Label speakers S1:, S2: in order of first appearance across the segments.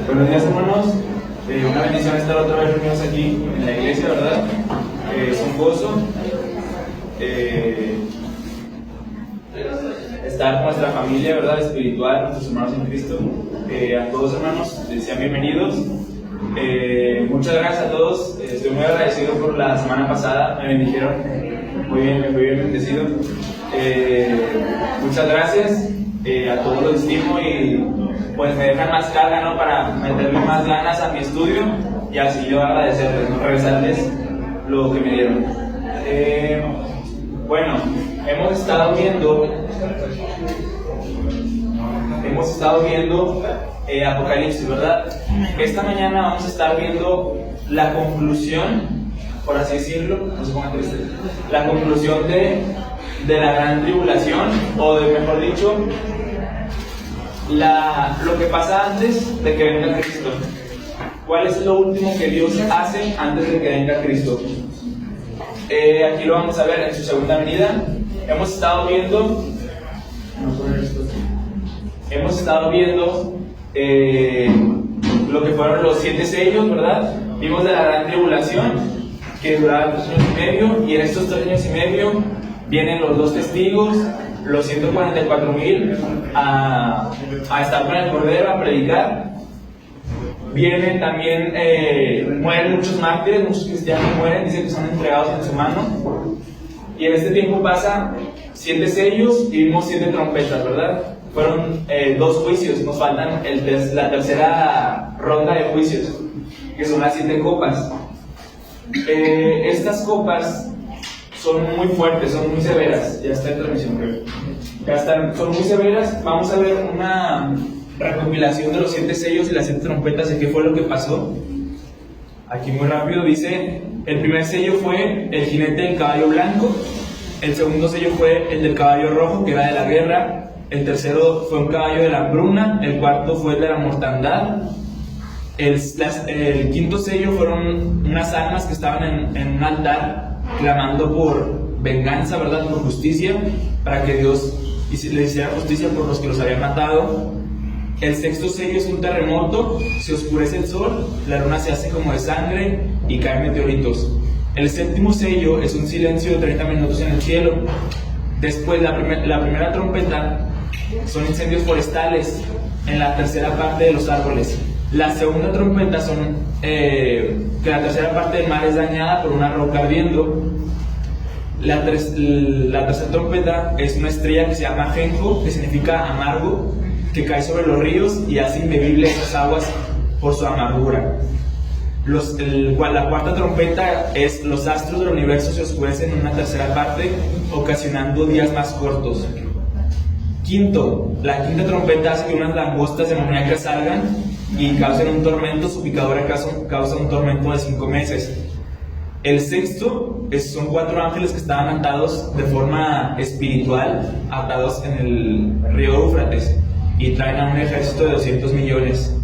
S1: Buenos días, hermanos. Una bendición estar otra vez reunidos aquí en la iglesia, ¿verdad? Es un gozo estar con nuestra familia, ¿verdad? Espiritual, nuestros hermanos en Cristo. A todos, hermanos, sean bienvenidos. Muchas gracias a todos. Estoy muy agradecido por la semana pasada. Me bendijeron. Muy bien, me fui bien bendecido. Muchas gracias. A todos los estimo y pues me dejan más carga, ¿no? Para meterle más ganas a mi estudio y así yo agradecerles, ¿no? Regresarles lo que me dieron. Bueno, hemos estado viendo Apocalipsis, ¿verdad? Esta mañana vamos a estar viendo la conclusión, por así decirlo, no se pongan tristes, la conclusión de la gran tribulación, o de, mejor dicho, lo que pasa antes de que venga Cristo. ¿Cuál es lo último que Dios hace antes de que venga Cristo? Aquí lo vamos a ver en su segunda venida. Hemos estado viendo lo que fueron los 7 sellos, ¿verdad? Vimos de la gran tribulación que duraba 3 años y medio, y en estos 3 años y medio vienen los 2 testigos, los 144,000 a estar con el Cordero, a predicar. Vienen también, mueren muchos mártires, muchos cristianos mueren, dicen que son entregados en su mano. Y en este tiempo pasa 7 sellos y vimos 7 trompetas, ¿verdad? Fueron 2 juicios, nos faltan la tercera ronda de juicios, que son las 7 copas. Estas copas son muy fuertes, son muy severas. Ya está en transmisión, creo. Ya están, son muy severas. Vamos a ver una recopilación de los 7 sellos y las 7 trompetas de qué fue lo que pasó. Aquí muy rápido dice: el primer sello fue el jinete del caballo blanco, el segundo sello fue el del caballo rojo, que era de la guerra, el tercero fue un caballo de la hambruna, el cuarto fue el de la mortandad, el quinto sello fueron unas almas que estaban en un altar clamando por venganza, ¿verdad? Por justicia, para que Dios les hiciera justicia por los que los habían matado. El sexto sello es un terremoto, se oscurece el sol, la luna se hace como de sangre y caen meteoritos. El séptimo sello es un silencio de 30 minutos en el cielo. Después, la primera trompeta son incendios forestales en la tercera parte de los árboles. La segunda trompeta son que la tercera parte del mar es dañada por una roca ardiendo. La tercera trompeta es una estrella que se llama Genjo, que significa amargo, que cae sobre los ríos y hace inbebibles esas aguas por su amargura. La cuarta trompeta es: los astros del universo se oscurecen en una tercera parte, ocasionando días más cortos. Quinto, la quinta trompeta hace que unas langostas demoníacas salgan y causen un tormento. Su picadura causa un tormento de 5 meses. El sexto son 4 ángeles que estaban atados de forma espiritual, atados en el río Éufrates, y traen a un ejército de 200 millones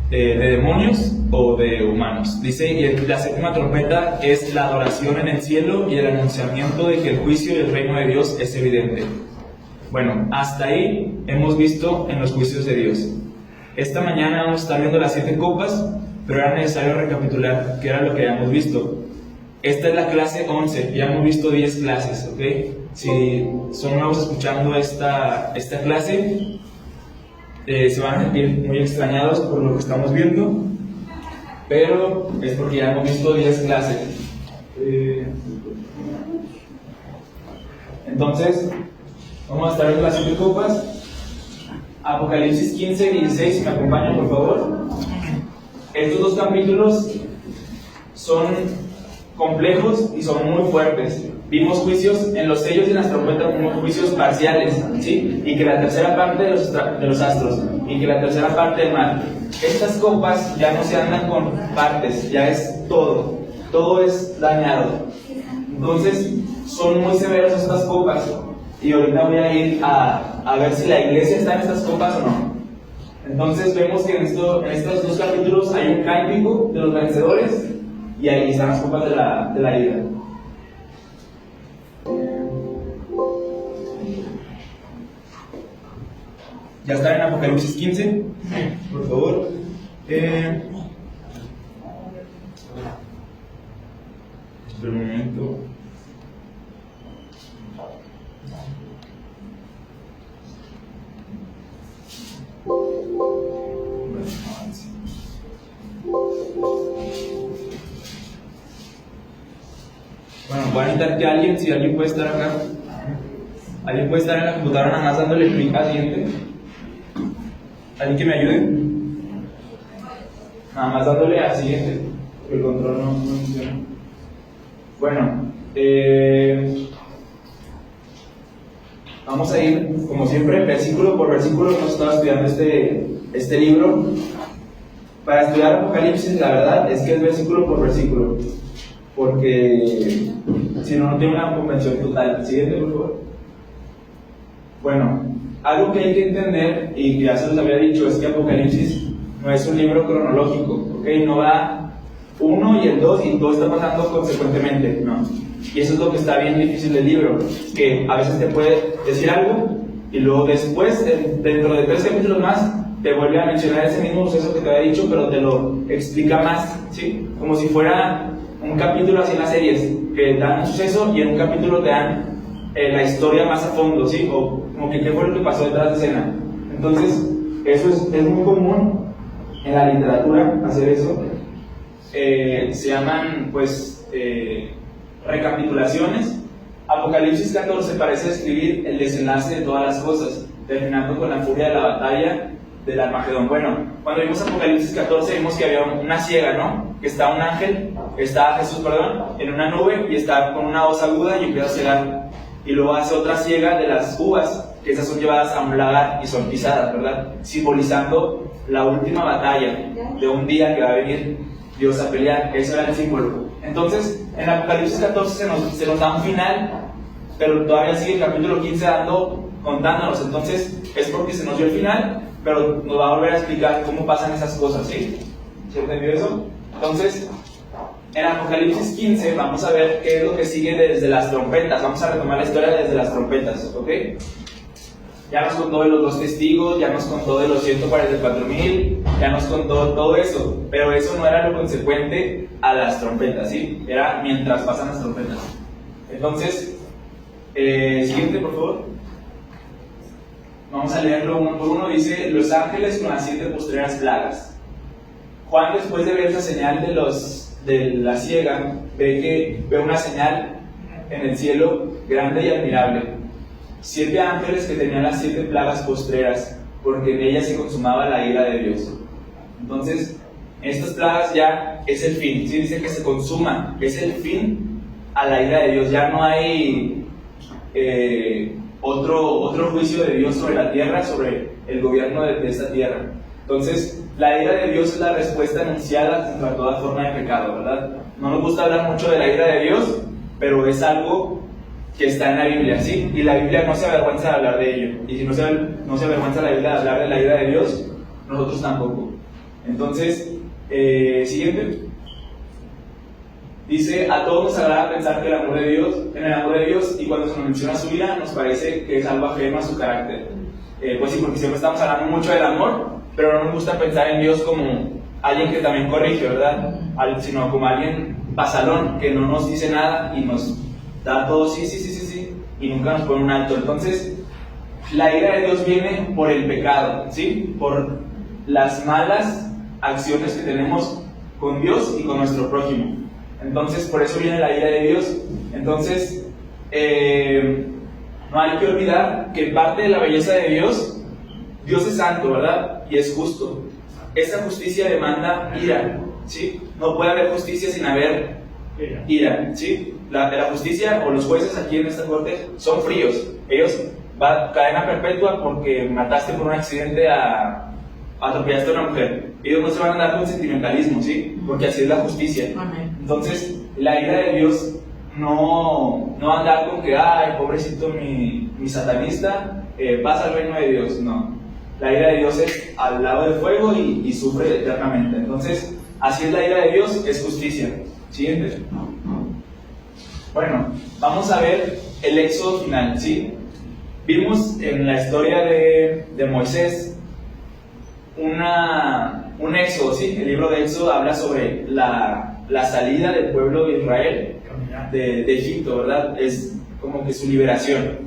S1: de demonios o de humanos. Dice, y la séptima trompeta es la adoración en el cielo y el anunciamiento de que el juicio y el reino de Dios es evidente. Bueno, hasta ahí hemos visto en los juicios de Dios. Esta mañana vamos a estar viendo las 7 copas, pero era necesario recapitular qué era lo que habíamos visto. Esta es la clase 11, ya hemos visto 10 clases, ¿ok? Si son nuevos escuchando esta clase, se van a sentir muy extrañados por lo que estamos viendo, pero es porque ya hemos visto 10 clases. Entonces, vamos a estar viendo las 7 copas. Apocalipsis 15 y 16, si me acompañan, por favor. Estos 2 capítulos son complejos y son muy fuertes. Vimos juicios en los sellos y en las trompetas, como juicios parciales, ¿sí? Y que la tercera parte de los astros, y que la tercera parte del mar. Estas copas ya no se andan con partes, ya es todo es dañado. Entonces, son muy severas estas copas. Y ahorita voy a ir a ver si la iglesia está en estas copas o no. Entonces vemos que en estos 2 capítulos hay un cántico de los vencedores y ahí están las copas de la ira. ¿Ya está en Apocalipsis 15? Por favor. Espera un momento. Bueno, voy a necesitar que alguien, si alguien puede estar acá, alguien puede estar en la computadora nada más dándole clic al siguiente. ¿Alguien que me ayude? Nada más dándole al siguiente, porque el control no funciona. Bueno, vamos a ir, como siempre, versículo por versículo. Hemos estado estudiando este libro. Para estudiar Apocalipsis, la verdad es que es versículo por versículo, porque si no, no tiene una comprensión total. Siguiente, por favor. Bueno, algo que hay que entender, y que ya se los había dicho, es que Apocalipsis no es un libro cronológico, ¿ok? No va 1 y el 2 y todo está pasando consecuentemente, ¿no? Y eso es lo que está bien difícil del libro, que a veces te puede decir algo y luego después, dentro de 3 capítulos más, te vuelve a mencionar ese mismo suceso que te había dicho, pero te lo explica más, ¿sí? Como si fuera un capítulo así en las series, que dan un suceso y en un capítulo te dan la historia más a fondo, ¿sí? O como que qué fue lo que pasó detrás de escena. Entonces, eso es muy común en la literatura, hacer eso. Se llaman, pues, recapitulaciones. Apocalipsis 14 parece describir el desenlace de todas las cosas, terminando con la furia de la batalla del Armagedón. Bueno, cuando vimos Apocalipsis 14 vimos que había una ciega, ¿no? Que está un ángel, está Jesús, perdón, en una nube y está con una voz aguda y empieza a cegar. Y luego hace otra ciega de las uvas, que esas son llevadas a un lagar y son pisadas, ¿verdad? Simbolizando la última batalla de un día que va a venir Dios a pelear. Eso era el símbolo. Entonces, en Apocalipsis 14 se nos da un final, pero todavía sigue el capítulo 15 contándonos. Entonces, es porque se nos dio el final, pero nos va a volver a explicar cómo pasan esas cosas, ¿sí? ¿Se entendió eso? Entonces, en Apocalipsis 15 vamos a ver qué es lo que sigue desde las trompetas. Vamos a retomar la historia desde las trompetas, ¿ok? Ya nos contó de los 2 testigos, ya nos contó de los 144,000, ya nos contó todo eso, pero eso no era lo consecuente a las trompetas, ¿sí? Era mientras pasan las trompetas. Entonces, siguiente, por favor. Vamos a leerlo uno por uno. Dice: los ángeles con las 7 postreras plagas. Juan, después de ver esa señal de la ciega, ve una señal en el cielo grande y admirable. 7 ángeles que tenían las 7 plagas postreras, porque en ellas se consumaba la ira de Dios. Entonces, estas plagas ya es el fin, ¿sí? Dice que se consuma, es el fin a la ira de Dios. Ya no hay otro juicio de Dios sobre la tierra, sobre el gobierno de esta tierra. Entonces, la ira de Dios es la respuesta anunciada contra toda forma de pecado, ¿verdad? No nos gusta hablar mucho de la ira de Dios, pero es algo que está en la Biblia, ¿sí? Y la Biblia no se avergüenza de hablar de ello. Y si no se avergüenza la Biblia de hablar de la ira de Dios, nosotros tampoco. Entonces, siguiente. Dice: a todos nos agrada pensar que en el amor de Dios, y cuando se nos menciona su ira, nos parece que es algo ajeno a su carácter. Pues sí, porque siempre estamos hablando mucho del amor, pero no nos gusta pensar en Dios como alguien que también corrige, ¿verdad? Sino como alguien pasalón, que no nos dice nada y nos da todo sí, y nunca nos pone un alto. Entonces, la ira de Dios viene por el pecado, ¿sí? Por las malas acciones que tenemos con Dios y con nuestro prójimo. Entonces, por eso viene la ira de Dios. Entonces, no hay que olvidar que parte de la belleza de Dios es santo, ¿verdad? Y es justo. Esa justicia demanda ira, ¿sí? No puede haber justicia sin haber ira, ¿sí? La justicia o los jueces aquí en esta corte son fríos. Ellos van a cadena perpetua porque mataste por un accidente atropellaste a una mujer. Ellos no se van a andar con sentimentalismo, ¿sí? Porque así es la justicia. Entonces, la ira de Dios no va a andar con que, ay, pobrecito mi satanista, pasa al reino de Dios. No. La ira de Dios es al lado del fuego y sufre eternamente. Entonces, así es la ira de Dios, es justicia. Siguiente. Bueno, vamos a ver el éxodo final, ¿sí? Vimos en la historia de Moisés un éxodo, ¿sí? El libro de Éxodo habla sobre la salida del pueblo de Israel de Egipto, ¿verdad? Es como que su liberación.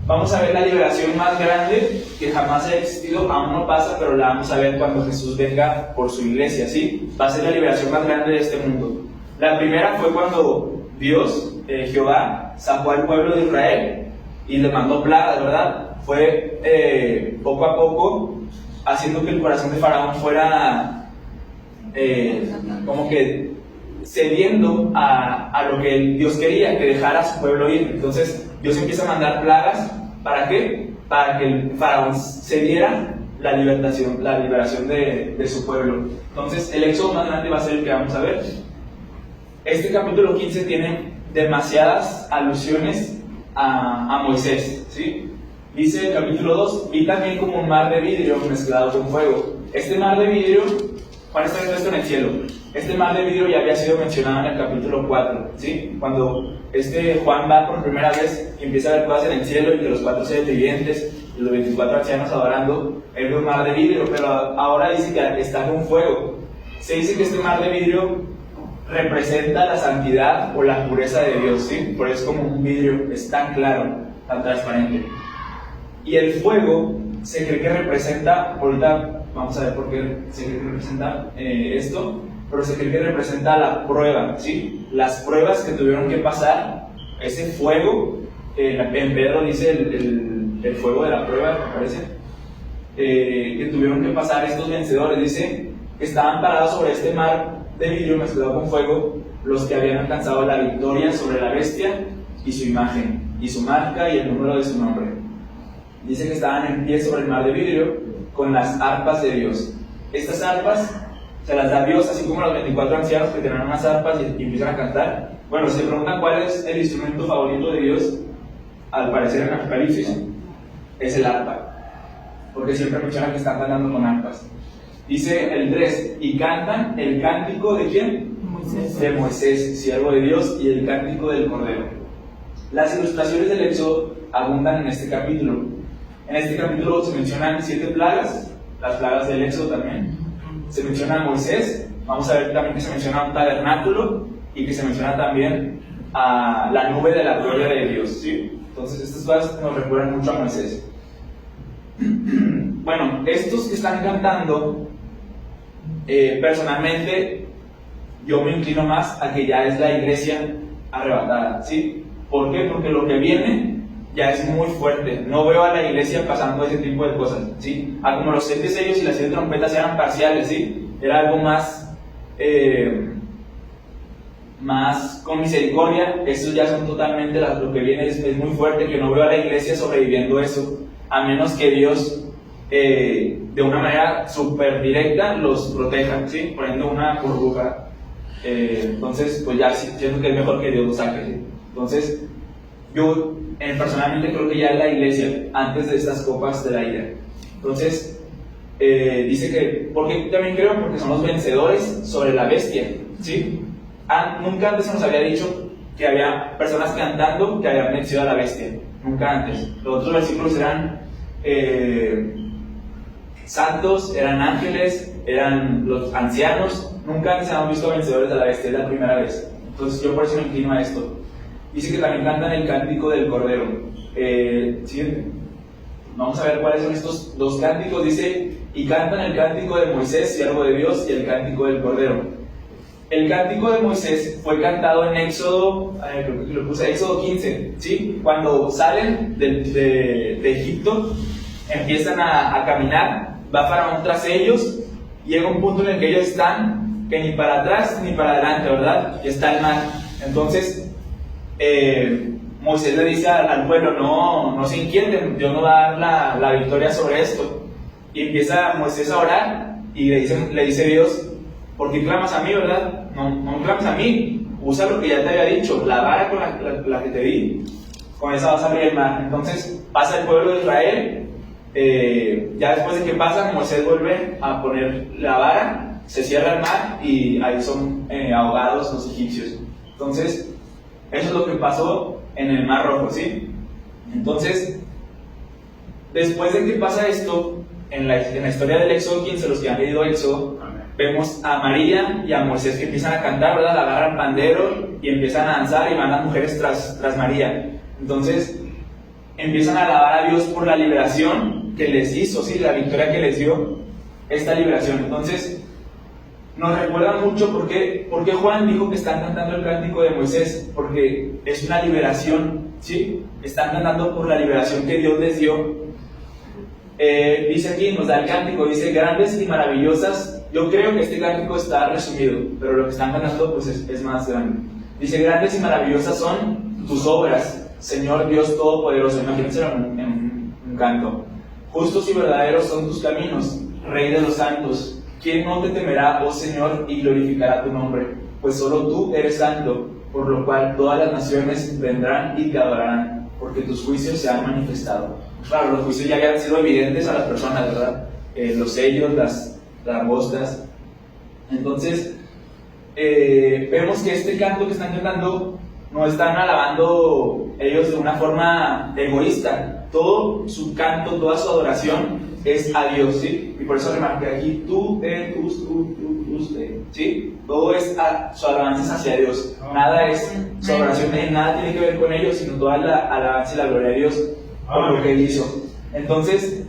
S1: Vamos a ver la liberación más grande que jamás ha existido, aún no pasa, pero la vamos a ver cuando Jesús venga por su iglesia, ¿sí? Va a ser la liberación más grande de este mundo. La primera fue cuando Dios, Jehová, sacó al pueblo de Israel y le mandó plagas, ¿verdad? Fue poco a poco haciendo que el corazón de Faraón fuera como que cediendo a lo que Dios quería, que dejara a su pueblo ir. Entonces Dios empieza a mandar plagas, ¿para qué? Para que el Faraón cediera la liberación de su pueblo. Entonces el éxodo más grande va a ser el que vamos a ver. Este capítulo 15 tiene demasiadas alusiones a Moisés, ¿sí? Dice el capítulo 2, vi también como un mar de vidrio mezclado con fuego. Este mar de vidrio, Juan está viendo esto en el cielo. Este mar de vidrio ya había sido mencionado en el capítulo 4, ¿sí? Cuando Juan va por primera vez y empieza a ver cosas en el cielo y que los 4 seres vivientes y los 24 ancianos adorando, él ve un mar de vidrio, pero ahora dice que está con fuego. Se dice que este mar de vidrio representa la santidad o la pureza de Dios, ¿sí? Por eso es como un vidrio, es tan claro, tan transparente. Y el fuego se cree que representa, ahorita vamos a ver por qué se cree que representa esto, pero se cree que representa la prueba, ¿sí? Las pruebas que tuvieron que pasar, ese fuego, en Pedro dice el fuego de la prueba, me parece, que tuvieron que pasar estos vencedores, dice que estaban parados sobre este mar de vidrio mezclado con fuego, los que habían alcanzado la victoria sobre la bestia y su imagen, y su marca y el número de su nombre. Dice que estaban en pie sobre el mar de vidrio con las arpas de Dios. Estas arpas se las da Dios, así como los 24 ancianos que tienen unas arpas y empiezan a cantar. Bueno, se preguntan cuál es el instrumento favorito de Dios, al parecer en Apocalipsis, es el arpa, porque siempre mencionan que están cantando con arpas. Dice el 3, y cantan el cántico de ¿quién? Moisés. De Moisés, siervo de Dios, y el cántico del Cordero. Las ilustraciones del Éxodo abundan en este capítulo. En este capítulo se mencionan 7 plagas, las plagas del Éxodo también. Se menciona a Moisés, vamos a ver también que se menciona un tabernáculo y que se menciona también a la nube de la gloria de Dios, ¿sí? Entonces estas cosas nos recuerdan mucho a Moisés. Bueno, estos que están cantando, personalmente yo me inclino más a que ya es la iglesia arrebatada, ¿sí? ¿Por qué? Porque lo que viene ya es muy fuerte. No veo a la iglesia pasando ese tipo de cosas, ¿sí? Como los 7 sellos y las 7 trompetas eran parciales, ¿sí? Era algo más con misericordia. Estos ya son totalmente lo que viene es muy fuerte, que no veo a la iglesia sobreviviendo eso, a menos que Dios de una manera súper directa los proteja, ¿sí? Poniendo una burbuja. Entonces, pues ya siento que es mejor que Dios los saque, ¿sí? Entonces, yo personalmente creo que ya es la iglesia antes de estas copas de la ira. Entonces, dice que, porque también creo, porque son los vencedores sobre la bestia, ¿sí? Nunca antes se nos había dicho que había personas cantando que habían vencido a la bestia, nunca antes. Los otros versículos eran santos, eran ángeles, eran los ancianos, nunca antes habíamos visto vencedores a la bestia, es la primera vez. Entonces yo por eso me inclino a esto. Dice que también cantan el cántico del Cordero. Siguiente. Vamos a ver cuáles son estos 2 cánticos. Dice, y cantan el cántico de Moisés, siervo de Dios, y el cántico del Cordero. El cántico de Moisés fue cantado en Éxodo, creo que lo puse, Éxodo 15, ¿sí? Cuando salen de Egipto, empiezan a caminar, va Faraón tras ellos, llega un punto en el que ellos están, que ni para atrás ni para adelante, ¿verdad? Y está el mar. Entonces, Moisés le dice al pueblo, no se inquieten, Dios no va a dar la victoria sobre esto. Y empieza Moisés a orar y le dice Dios, ¿por qué clamas a mí, verdad? No clamas a mí, usa lo que ya te había dicho, la vara con la que te di, con esa vas a abrir el mar. Entonces pasa el pueblo de Israel, ya después de que pasa, Moisés vuelve a poner la vara, se cierra el mar y ahí son ahogados los egipcios. Entonces, eso es lo que pasó en el Mar Rojo, ¿sí? Entonces, después de que pasa esto, en la historia del Éxodo 15, los que han leído Éxodo, vemos a María y a Moisés que empiezan a cantar, ¿verdad? Agarran pandero y empiezan a danzar y van las mujeres tras María. Entonces, empiezan a alabar a Dios por la liberación que les hizo, ¿sí? La victoria que les dio esta liberación. Entonces, nos recuerda mucho por qué Juan dijo que están cantando el cántico de Moisés, porque es una liberación, ¿sí? Están cantando por la liberación que Dios les dio. Dice aquí, nos da el cántico, dice grandes y maravillosas. Yo creo que este cántico está resumido, pero lo que están cantando pues es más grande. Dice, grandes y maravillosas son tus obras, Señor Dios Todopoderoso. Imagínense en un canto. Justos y verdaderos son tus caminos, Rey de los santos. ¿Quién no te temerá, oh Señor, y glorificará tu nombre? Pues solo tú eres santo, por lo cual todas las naciones vendrán y te adorarán, porque tus juicios se han manifestado. Claro, los juicios ya habían sido evidentes a las personas, ¿verdad? Los sellos, las langostas. Entonces, vemos que este canto que están cantando no están alabando ellos de una forma egoísta. Todo su canto, toda su adoración es a Dios, ¿sí? Y por eso remarqué aquí, ¿sí? Todo es su alabanza es hacia Dios. Nada es su adoración, nada tiene que ver con ellos, sino toda la alabanza y la gloria de Dios por lo que Él hizo. Entonces,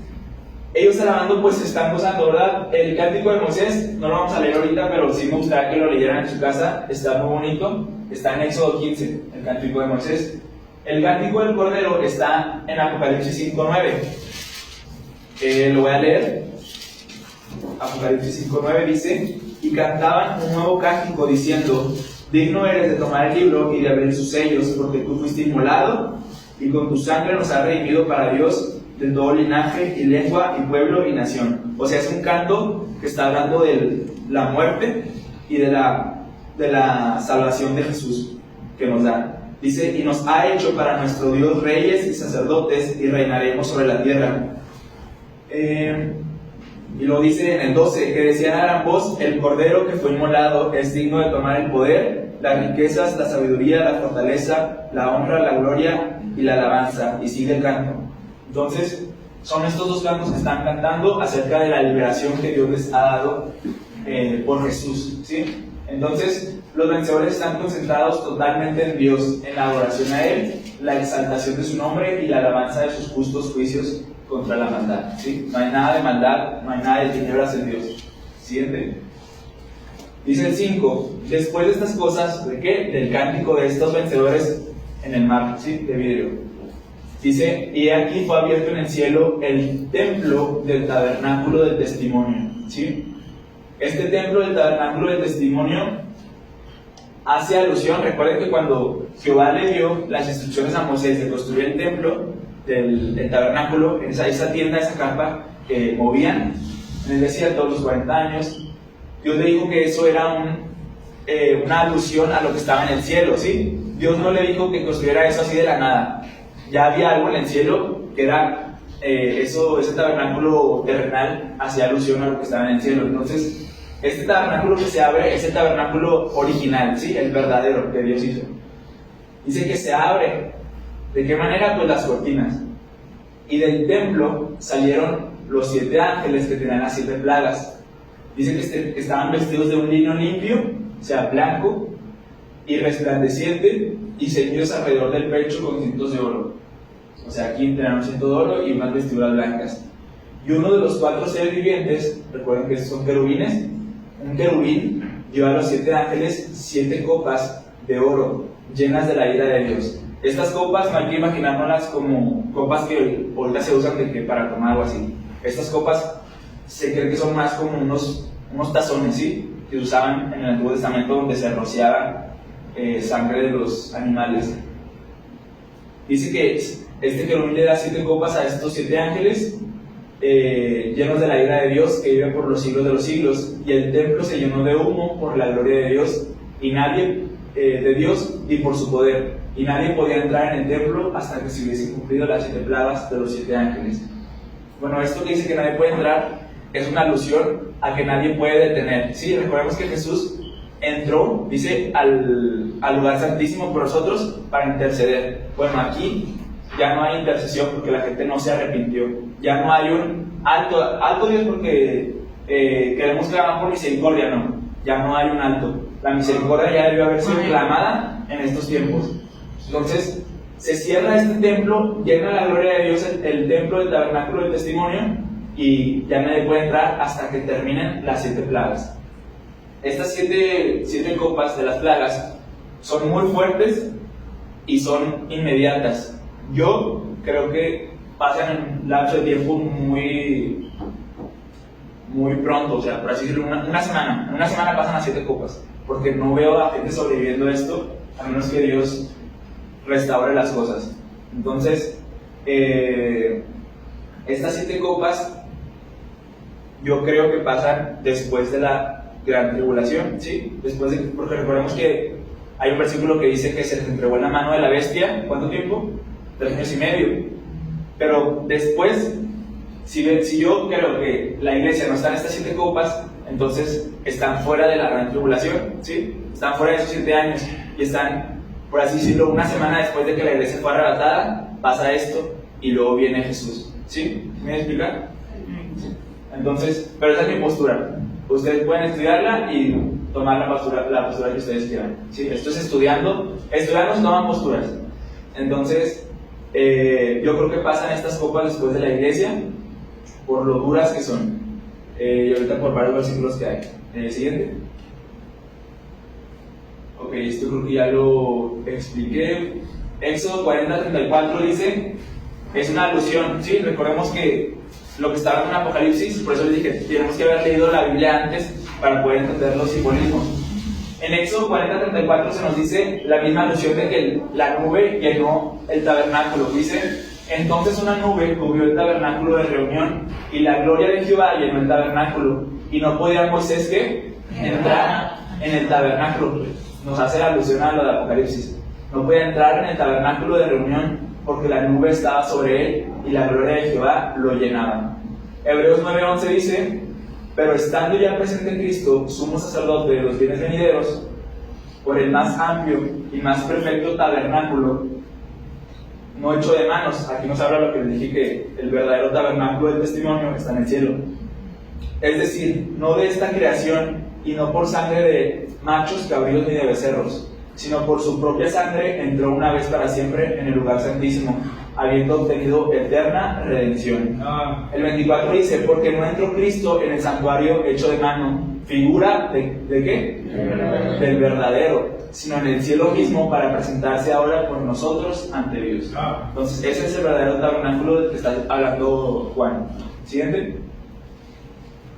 S1: ellos alabando pues se están gozando, ¿verdad? El cántico de Moisés no lo vamos a leer ahorita, pero sí me gustaría que lo leyeran en su casa. Está muy bonito, está en Éxodo 15, el cántico de Moisés. El cántico del Cordero está en Apocalipsis 5:9. Lo voy a leer. Apocalipsis 5:9 dice: y cantaban un nuevo cántico diciendo, digno eres de tomar el libro y de abrir sus sellos, porque tú fuiste inmolado y con tu sangre nos has redimido para Dios de todo linaje y lengua y pueblo y nación. O sea, es un canto que está hablando de la muerte y de la salvación de Jesús que nos da. Dice, y nos ha hecho para nuestro Dios reyes y sacerdotes y reinaremos sobre la tierra. Y lo dice en el 12, que decían a gran voz, el Cordero que fue inmolado es digno de tomar el poder, las riquezas, la sabiduría, la fortaleza, la honra, la gloria y la alabanza. Y sigue el canto. Entonces, son estos dos cantos que están cantando acerca de la liberación que Dios les ha dado por Jesús, ¿sí? Entonces, los vencedores están concentrados totalmente en Dios, en la adoración a Él, la exaltación de su nombre y la alabanza de sus justos juicios contra la maldad, ¿sí? No hay nada de maldad, no hay nada de tinieblas en Dios. Siguiente. Dice el 5, después de estas cosas, ¿de qué? Del cántico de estos vencedores en el mar, ¿sí? De vidrio. Dice, y aquí fue abierto en el cielo el templo del tabernáculo del testimonio, ¿sí? Este templo del tabernáculo del testimonio hace alusión, recuerden que cuando Jehová le dio las instrucciones a Moisés de construir el templo del tabernáculo, esa tienda, esa carpa que movían en el desierto los 40 años, Dios le dijo que eso era una alusión a lo que estaba en el cielo, ¿sí? Dios no le dijo que construyera eso así de la nada. Ya había algo en el cielo que era ese tabernáculo terrenal, hacía alusión a lo que estaba en el cielo. Entonces, este tabernáculo que se abre es el tabernáculo original, ¿sí? El verdadero que Dios hizo. Dice que se abre. ¿De qué manera? Pues las cortinas. Y del templo salieron los 7 ángeles que tenían las 7 plagas. Dice que estaban vestidos de un lino limpio, o sea, blanco y resplandeciente, y ceñidos alrededor del pecho con cintos de oro. O sea, aquí tenían un cinto de oro y unas vestiduras blancas. Y uno de los 4 seres vivientes, recuerden que son querubines, un querubín lleva a los 7 ángeles 7 copas de oro llenas de la ira de Dios. Estas copas no hay que imaginárnoslas como copas que ahorita se usan para tomar o así. Estas copas se cree que son más como unos tazones, ¿sí? Que usaban en el Antiguo Testamento, donde se rociaba sangre de los animales. Dice que este querubín le da 7 copas a estos 7 ángeles llenos de la ira de Dios que vive por los siglos de los siglos, y el templo se llenó de humo por la gloria de Dios y nadie de Dios y por su poder, y nadie podía entrar en el templo hasta que se hubiesen cumplido las 7 plagas de los 7 ángeles. Bueno, esto que dice que nadie puede entrar es una alusión a que nadie puede detener. Sí, recordemos que Jesús entró, dice, al lugar santísimo por nosotros para interceder. Bueno, aquí ya no hay intercesión porque la gente no se arrepintió, ya no hay un alto Dios porque queremos clamar por misericordia, no, ya no hay un alto. La misericordia ya debió haber sido clamada en estos tiempos. Entonces, se cierra este templo, llena la gloria de Dios el templo del tabernáculo del testimonio, y ya nadie puede entrar hasta que terminen las 7 plagas. Estas 7 copas de las plagas son muy fuertes y son inmediatas. Yo creo que pasan en un lapso de tiempo muy pronto, o sea, por así decirlo, una semana. En una semana pasan las 7 copas, porque no veo a gente sobreviviendo esto, a menos que Dios restaure las cosas. Entonces, estas 7 copas yo creo que pasan después de la gran tribulación, ¿sí? Porque recordemos que hay un versículo que dice que se les entregó en la mano de la bestia, ¿cuánto tiempo? 3 años y medio. Pero después, si yo creo que la iglesia no está en estas 7 copas, entonces están fuera de la gran tribulación, ¿sí? Están fuera de esos 7 años y están, por así decirlo, una semana después de que la iglesia fue arrebatada, pasa esto y luego viene Jesús, ¿sí? ¿Me voy a explicar? ¿Sí? Entonces, pero esa es mi postura. Ustedes pueden estudiarla y tomar la postura que ustedes quieran, ¿sí? Esto es estudiando se toman posturas. Entonces, yo creo que pasan estas copas después de la iglesia por lo duras que son, y ahorita por varios versículos que hay. Siguiente. Ok, esto creo que ya lo expliqué. Éxodo 40:34 dice, es una alusión, ¿sí? Recordemos que lo que está en Apocalipsis, por eso les dije, tenemos que haber leído la Biblia antes para poder entender los simbolismos. En Éxodo 40:34 se nos dice la misma alusión de que la nube llenó el tabernáculo. Dice, entonces una nube cubrió el tabernáculo de reunión y la gloria de Jehová llenó el tabernáculo, y no podía Moisés ¿qué? Entrar en el tabernáculo. Nos hace la alusión a lo de Apocalipsis. No podía entrar en el tabernáculo de reunión porque la nube estaba sobre él y la gloria de Jehová lo llenaba. Hebreos 9:11 dice, pero estando ya presente en Cristo, sumo sacerdote de los bienes venideros, por el más amplio y más perfecto tabernáculo, no hecho de manos. Aquí nos habla lo que les dije, que el verdadero tabernáculo del testimonio está en el cielo. Es decir, no de esta creación y no por sangre de machos, cabríos ni de becerros, sino por su propia sangre entró una vez para siempre en el lugar santísimo, habiendo obtenido eterna redención. El 24 dice, porque no entró Cristo en el santuario hecho de mano, figura de qué? Del verdadero, sino en el cielo mismo, para presentarse ahora por nosotros ante Dios. Entonces ese es el verdadero tabernáculo del que está hablando Juan. Siguiente.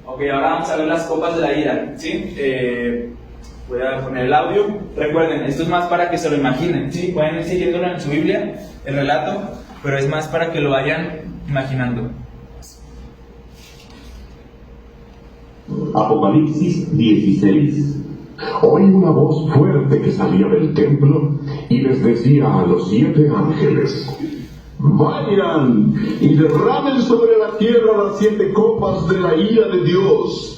S1: Ok, ahora vamos a ver las copas de la ira, ¿sí? Voy a poner el audio. Recuerden, esto es más para que se lo imaginen, ¿sí? Pueden ir siguiéndolo en su Biblia, el relato, pero es más para que lo vayan imaginando.
S2: Apocalipsis 16. Oí una voz fuerte que salía del templo y les decía a los 7 ángeles, vayan y derramen sobre la tierra las 7 copas de la ira de Dios.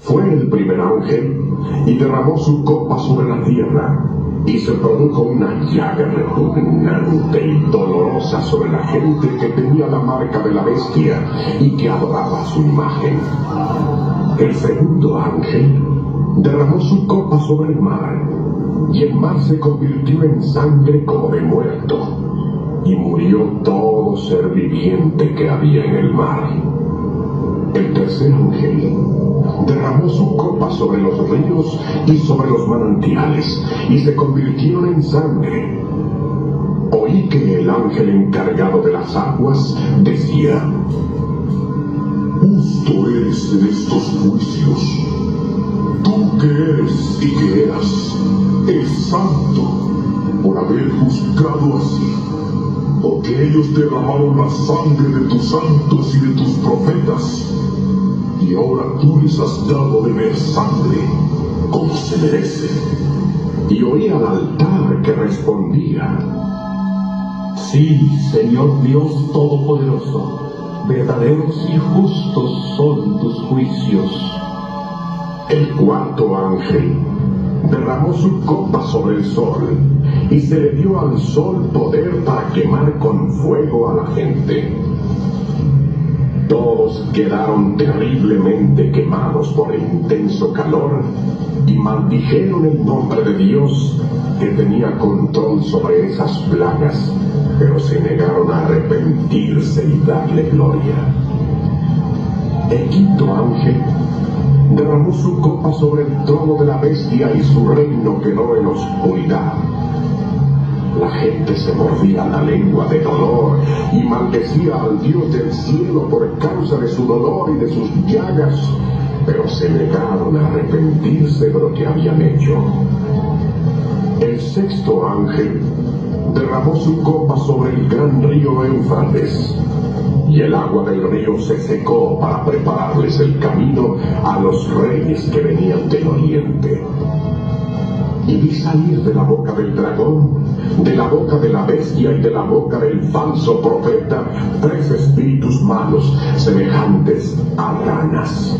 S2: Fue el primer ángel y derramó su copa sobre la tierra, y se produjo una llaga repugnante y dolorosa sobre la gente que tenía la marca de la bestia y que adoraba su imagen. El segundo ángel derramó su copa sobre el mar, y el mar se convirtió en sangre como de muerto, y murió todo ser viviente que había en el mar. El tercer ángel derramó su copa sobre los ríos y sobre los manantiales, y se convirtieron en sangre. Oí que el ángel encargado de las aguas decía, justo eres en estos juicios, tú que eres y que eras el santo, por haber juzgado así, porque ellos derramaron la sangre de tus santos y de tus profetas, y ahora tú les has dado de beber sangre, como se merece. Y oí al altar que respondía, sí, Señor Dios Todopoderoso, verdaderos y justos son tus juicios. El cuarto ángel derramó su copa sobre el sol, y se le dio al sol poder para quemar con fuego a la gente. Todos quedaron terriblemente quemados por el intenso calor y maldijeron el nombre de Dios que tenía control sobre esas plagas, pero se negaron a arrepentirse y darle gloria. El quinto ángel derramó su copa sobre el trono de la bestia y su reino quedó en oscuridad. La gente se mordía la lengua de dolor y maldecía al Dios del cielo por causa de su dolor y de sus llagas, pero se negaron a arrepentirse de lo que habían hecho. El sexto ángel derramó su copa sobre el gran río Éufrates, y el agua del río se secó para prepararles el camino a los reyes que venían del oriente. Y vi salir de la boca del dragón, de la boca de la bestia y de la boca del falso profeta 3 espíritus malos, semejantes a ranas.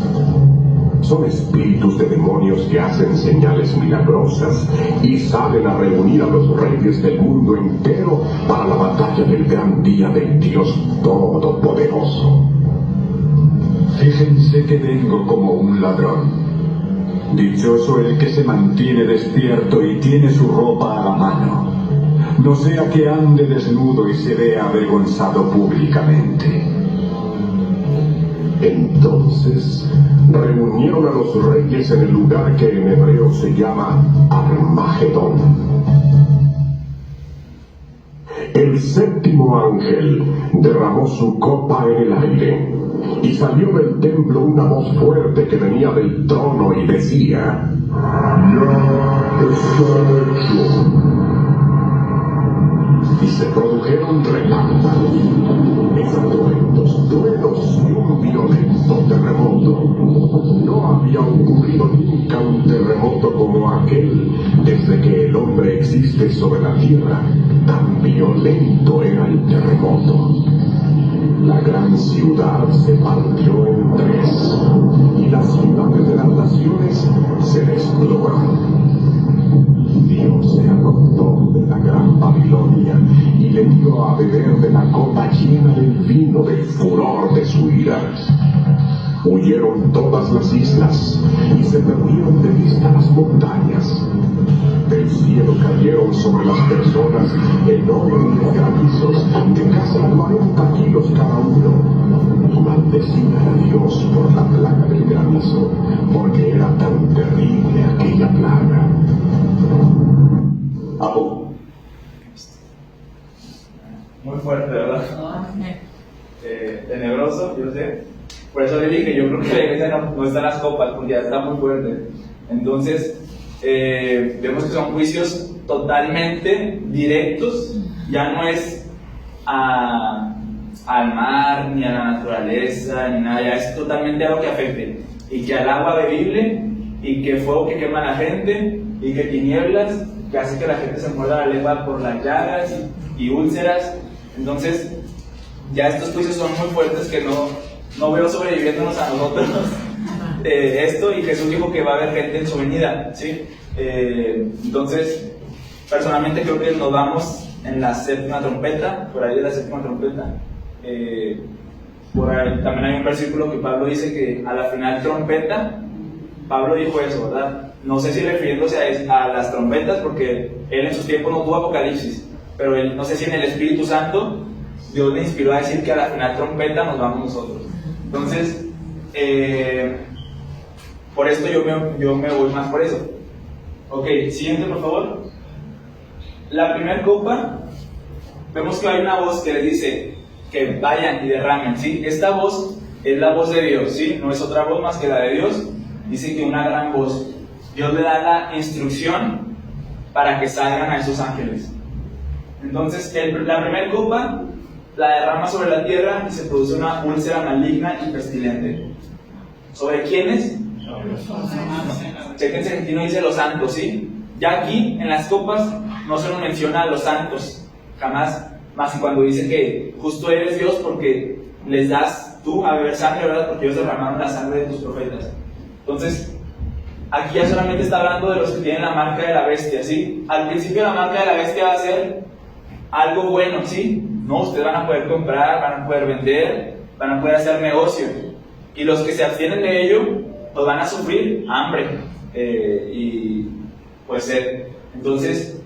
S2: Son espíritus de demonios que hacen señales milagrosas y salen a reunir a los reyes del mundo entero para la batalla del gran día del Dios Todopoderoso.
S3: Fíjense que vengo como un ladrón. Dichoso el que se mantiene despierto y tiene su ropa a la mano, no sea que ande desnudo y se vea avergonzado públicamente.
S2: Entonces reunieron a los reyes en el lugar que en hebreo se llama Armagedón. El séptimo ángel derramó su copa en el aire, y salió del templo una voz fuerte que venía del trono y decía: «Ya está hecho». Y se produjeron relámpagos, estruendos, truenos y un violento terremoto. No había ocurrido nunca un terremoto como aquel desde que el hombre existe sobre la tierra. Tan violento era el terremoto. La gran ciudad se partió en 3, y las ciudades de las naciones se desplomaron. Dios se acordó de la gran Babilonia y le dio a beber de la copa llena del vino del furor de su ira. Huyeron todas las islas y se perdieron de vista las montañas. Del cielo cayeron sobre las personas enormes granizos de casi 40 kilos cada uno. Y maldecían a Dios por la plaga del granizo, porque era tan terrible aquella plaga.
S1: Muy fuerte, ¿verdad? Tenebroso, yo sé. Por eso le dije, yo creo que la iglesia no está en las copas, porque ya está muy fuerte. Entonces, vemos que son juicios totalmente directos, ya no es al mar, ni a la naturaleza, ni nada, ya es totalmente algo que afecte. Y que al agua bebible, y que fuego que quema a la gente, y que tinieblas que hace que la gente se muerda la lengua por las llagas y úlceras. Entonces, ya estos juicios son muy fuertes que no veo sobreviviéndonos a nosotros esto, y Jesús dijo que va a haber gente en su venida, ¿sí? Entonces, personalmente creo que nos vamos en la séptima trompeta, por ahí de la séptima trompeta. Por ahí también hay un versículo que Pablo dice que a la final trompeta, Pablo dijo eso, ¿verdad? No sé si refiriéndose a las trompetas, porque él en sus tiempos no tuvo Apocalipsis, pero él, no sé si en el Espíritu Santo Dios le inspiró a decir que a la final trompeta nos vamos nosotros. Entonces, por esto yo me voy más por eso. Ok, siguiente por favor. La primera copa, vemos que hay una voz que les dice que vayan y derramen, ¿sí? Esta voz es la voz de Dios, ¿sí? No es otra voz más que la de Dios. Dice que una gran voz. Dios le da la instrucción para que salgan a esos ángeles. Entonces, la primera copa la derrama sobre la tierra y se produce una úlcera maligna y pestilente. ¿Sobre quiénes? Chéquense que aquí no dice los santos, ¿sí? Ya aquí en las copas no se nos menciona a los santos, jamás, más que cuando dice que justo eres Dios porque les das tú a beber sangre, ¿verdad? Porque ellos derramaron la sangre de tus profetas. Entonces, aquí ya solamente está hablando de los que tienen la marca de la bestia, ¿sí? Al principio la marca de la bestia va a ser algo bueno, ¿sí? No, ustedes van a poder comprar, van a poder vender, van a poder hacer negocio. Y los que se abstienen de ello, pues van a sufrir hambre y pues sed. Entonces,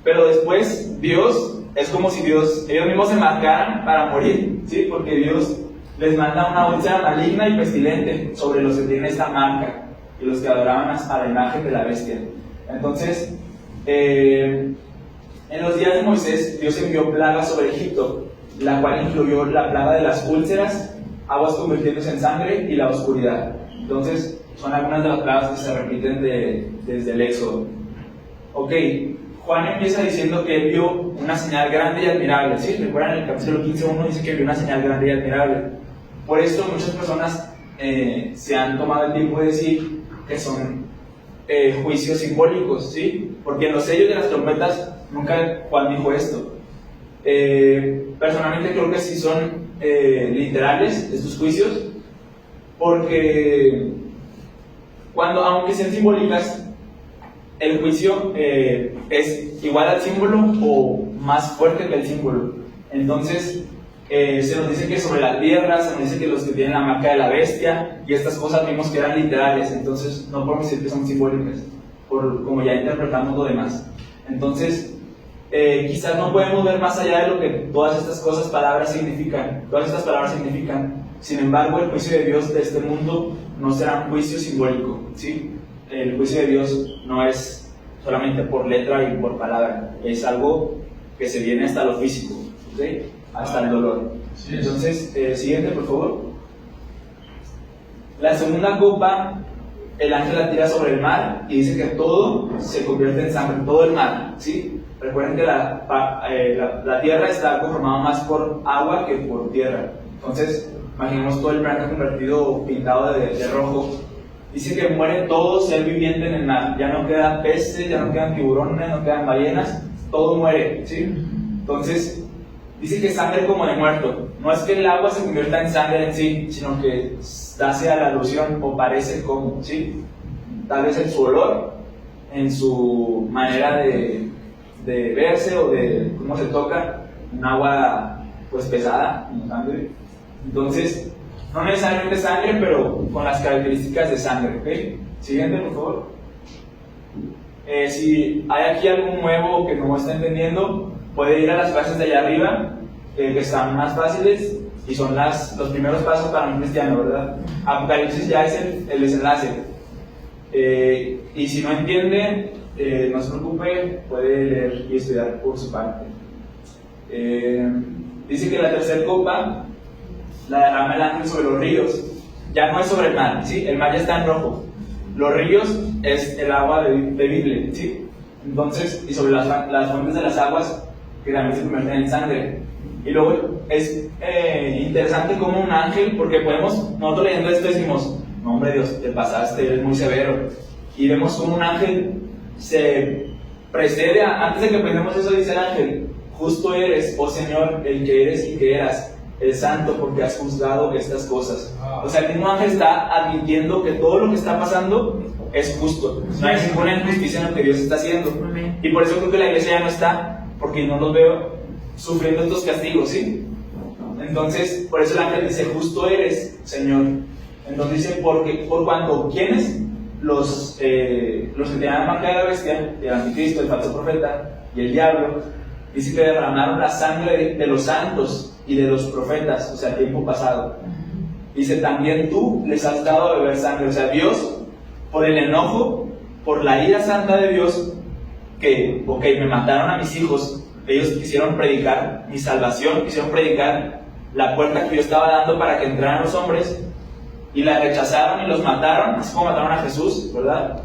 S1: pero después Dios, es como si ellos mismos se marcaran para morir, ¿sí? Porque Dios les manda una úlcera maligna y pestilente sobre los que tienen esta marca y los que adoraban a la imagen de la bestia. Entonces, en los días de Moisés, Dios envió plagas sobre Egipto, la cual incluyó la plaga de las úlceras, aguas convirtiéndose en sangre y la oscuridad. Entonces, son algunas de las plagas que se repiten desde el Éxodo. Ok, Juan empieza diciendo que él vio una señal grande y admirable. ¿Sí? Recuerdan el capítulo 15:1 dice que vio una señal grande y admirable. Por esto muchas personas se han tomado el tiempo de decir que son juicios simbólicos, ¿sí? Porque en los sellos de las trompetas nunca Juan dijo esto. Personalmente creo que sí son literales estos juicios, porque aunque sean simbólicas, el juicio es igual al símbolo o más fuerte que el símbolo. Entonces se nos dice que sobre la tierra, se nos dice que los que tienen la marca de la bestia, y estas cosas vimos que eran literales, entonces no podemos decir que son simbólicas, como ya interpretamos lo demás. Entonces quizás no podemos ver más allá de lo que todas estas palabras significan. Sin embargo, el juicio de Dios de este mundo no será un juicio simbólico, ¿sí? El juicio de Dios no es solamente por letra y por palabra, es algo que se viene hasta lo físico, ¿sí? Hasta el dolor. Entonces, siguiente, por favor. La segunda copa, el ángel la tira sobre el mar y dice que todo se convierte en sangre, todo el mar, ¿sí? Recuerden que la tierra está conformada más por agua que por tierra. Entonces, imaginemos todo el planeta convertido, pintado de rojo. Dice que muere todo ser viviente en el mar. Ya no quedan peces, ya no quedan tiburones, no quedan ballenas, todo muere, ¿sí? Entonces, dice que sangre como de muerto. No es que el agua se convierta en sangre en sí, sino que hace a la alusión o parece como, ¿sí? Tal vez en su olor, en su manera de verse o de cómo se toca, un agua pues pesada, como sangre. Entonces, no necesariamente sangre, pero con las características de sangre, ¿ok? Siguiente, por favor. Si hay aquí algún nuevo que no está entendiendo, puede ir a las clases de allá arriba, que están más fáciles y son los primeros pasos para un cristiano, ¿verdad? Apocalipsis ya es el desenlace. Y si no entiende, no se preocupe, puede leer y estudiar por su parte. Dice que la tercera copa la derrama el ángel sobre los ríos. Ya no es sobre el mar, ¿sí? El mar ya está en rojo. Los ríos es el agua bebible, ¿sí? Entonces, y sobre las fuentes de las aguas que también se convierten en sangre. Y luego es interesante como un ángel, porque nosotros leyendo esto decimos, no hombre Dios, te pasaste, eres muy severo. Y vemos como un ángel se precede, antes de que pensemos eso dice el ángel, justo eres, oh Señor, el que eres y que eras, el santo, porque has juzgado estas cosas. O sea, el mismo ángel está admitiendo que todo lo que está pasando es justo. No hay ninguna injusticia en lo que Dios está haciendo. Y por eso creo que la iglesia ya no está, porque no los veo sufriendo estos castigos, ¿sí? Entonces, por eso el ángel dice, justo eres, Señor. Entonces dice, por cuanto, ¿quiénes? Los que tenían la marca de la bestia, el anticristo, el falso profeta y el diablo, dice que derramaron la sangre de los santos y de los profetas, o sea, tiempo pasado. Dice, también tú les has dado a beber sangre. O sea, Dios, por el enojo, por la ira santa de Dios, que, me mataron a mis hijos, ellos quisieron predicar mi salvación, quisieron predicar la puerta que yo estaba dando para que entraran los hombres, y la rechazaron y los mataron, así como mataron a Jesús, ¿verdad?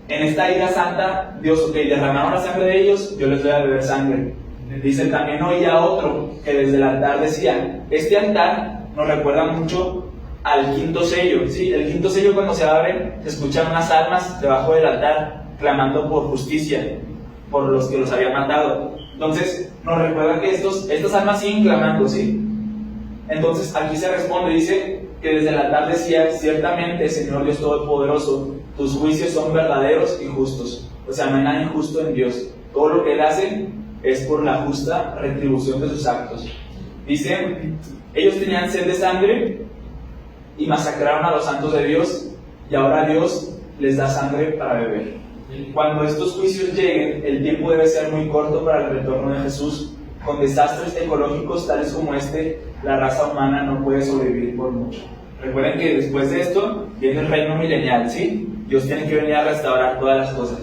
S1: En esta ira santa, Dios, derramaron la sangre de ellos, yo les doy a beber sangre. Dice, también oía otro que desde el altar decía, este altar nos recuerda mucho al quinto sello, ¿sí? El quinto sello, cuando se abre, se escuchan unas almas debajo del altar clamando por justicia, por los que los habían matado. Entonces, nos recuerda que estas almas siguen clamando, ¿sí? Entonces, aquí se responde, dice que desde el altar decía: ciertamente, Señor Dios Todopoderoso, tus juicios son verdaderos y justos. O sea, no hay nada injusto en Dios. Todo lo que Él hace es por la justa retribución de sus actos. Dice: ellos tenían sed de sangre y masacraron a los santos de Dios, y ahora Dios les da sangre para beber. Cuando estos juicios lleguen, el tiempo debe ser muy corto para el retorno de Jesús. Con desastres ecológicos tales como este, la raza humana no puede sobrevivir por mucho. Recuerden que después de esto viene el reino milenial, ¿sí? Dios tiene que venir a restaurar todas las cosas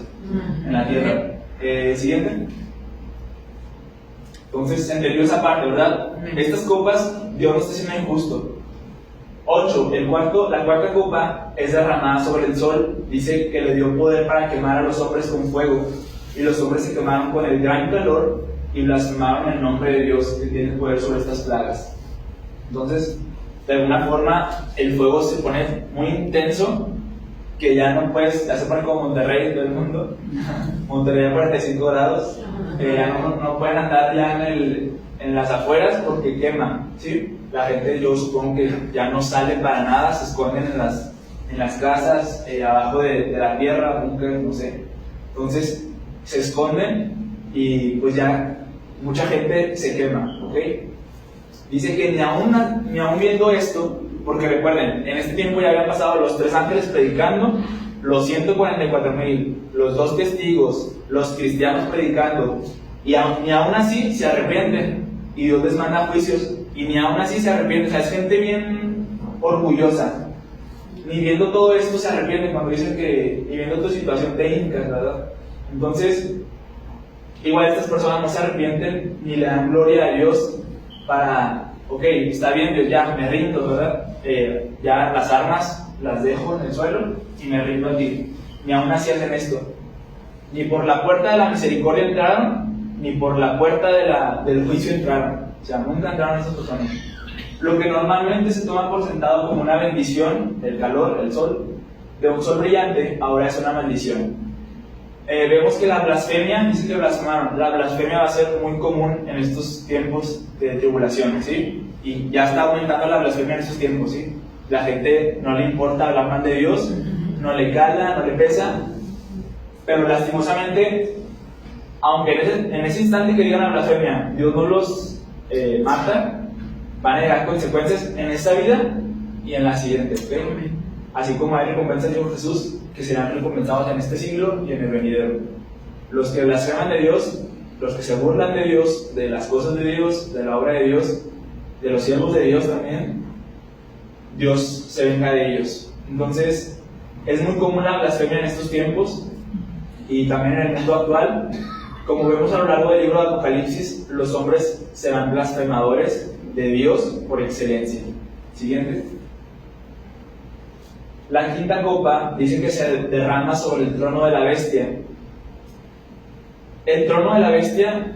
S1: en la tierra. Siguiente. Entonces, entendió esa parte, ¿verdad? Estas copas, Dios no está siendo injusto. 8. La cuarta copa es derramada sobre el sol. Dice que le dio poder para quemar a los hombres con fuego. Y los hombres se quemaron con el gran calor y blasfemaron el nombre de Dios, que tiene poder sobre estas plagas. Entonces, de alguna forma, el fuego se pone muy intenso, que ya no puedes, ya se pone como Monterrey en todo el mundo. Monterrey a 45 grados. Ya no pueden andar ya en las afueras porque queman, ¿sí? La gente, yo supongo que ya no sale para nada, se esconden en las casas, abajo de la tierra, búnker, no sé. Entonces, se esconden y pues ya mucha gente se quema, ¿ok? Dice que ni aún viendo esto, porque recuerden, en este tiempo ya habían pasado los 3 ángeles predicando, los 144,000, los 2 testigos, los cristianos predicando, y ni aún así se arrepienten, y Dios les manda juicios, y ni aún así se arrepienten. O sea, es gente bien orgullosa. Ni viendo todo esto se arrepienten cuando dicen que, y viendo tu situación te hincas, ¿verdad? Entonces, igual estas personas no se arrepienten ni le dan gloria a Dios para, ok, está bien Dios, ya me rindo, ¿verdad? Ya las armas las dejo en el suelo y me rindo a ti. Ni aún así hacen esto. Ni por la puerta de la misericordia entraron, ni por la puerta del juicio entraron. O sea, nunca entraron esas personas. Lo que normalmente se toma por sentado como una bendición, el calor, el sol, de un sol brillante, ahora es una maldición. Vemos que la blasfemia, dice que blasfemaron. La blasfemia va a ser muy común en estos tiempos de tribulación, ¿sí? Y ya está aumentando la blasfemia en estos tiempos, ¿sí? La gente no le importa hablar mal de Dios, no le cala, no le pesa, pero lastimosamente, aunque en ese instante que digan la blasfemia, Dios no los mata, van a llegar consecuencias en esta vida y en la siguiente, ¿ok? Así como hay recompensas de Jesús que serán recompensados en este siglo y en el venidero. Los que blasfeman de Dios, los que se burlan de Dios, de las cosas de Dios, de la obra de Dios, de los siervos de Dios también, Dios se venga de ellos. Entonces, es muy común la blasfemia en estos tiempos y también en el mundo actual. Como vemos a lo largo del libro de Apocalipsis, los hombres serán blasfemadores de Dios por excelencia. Siguiente. La quinta copa dice que se derrama sobre el trono de la bestia. El trono de la bestia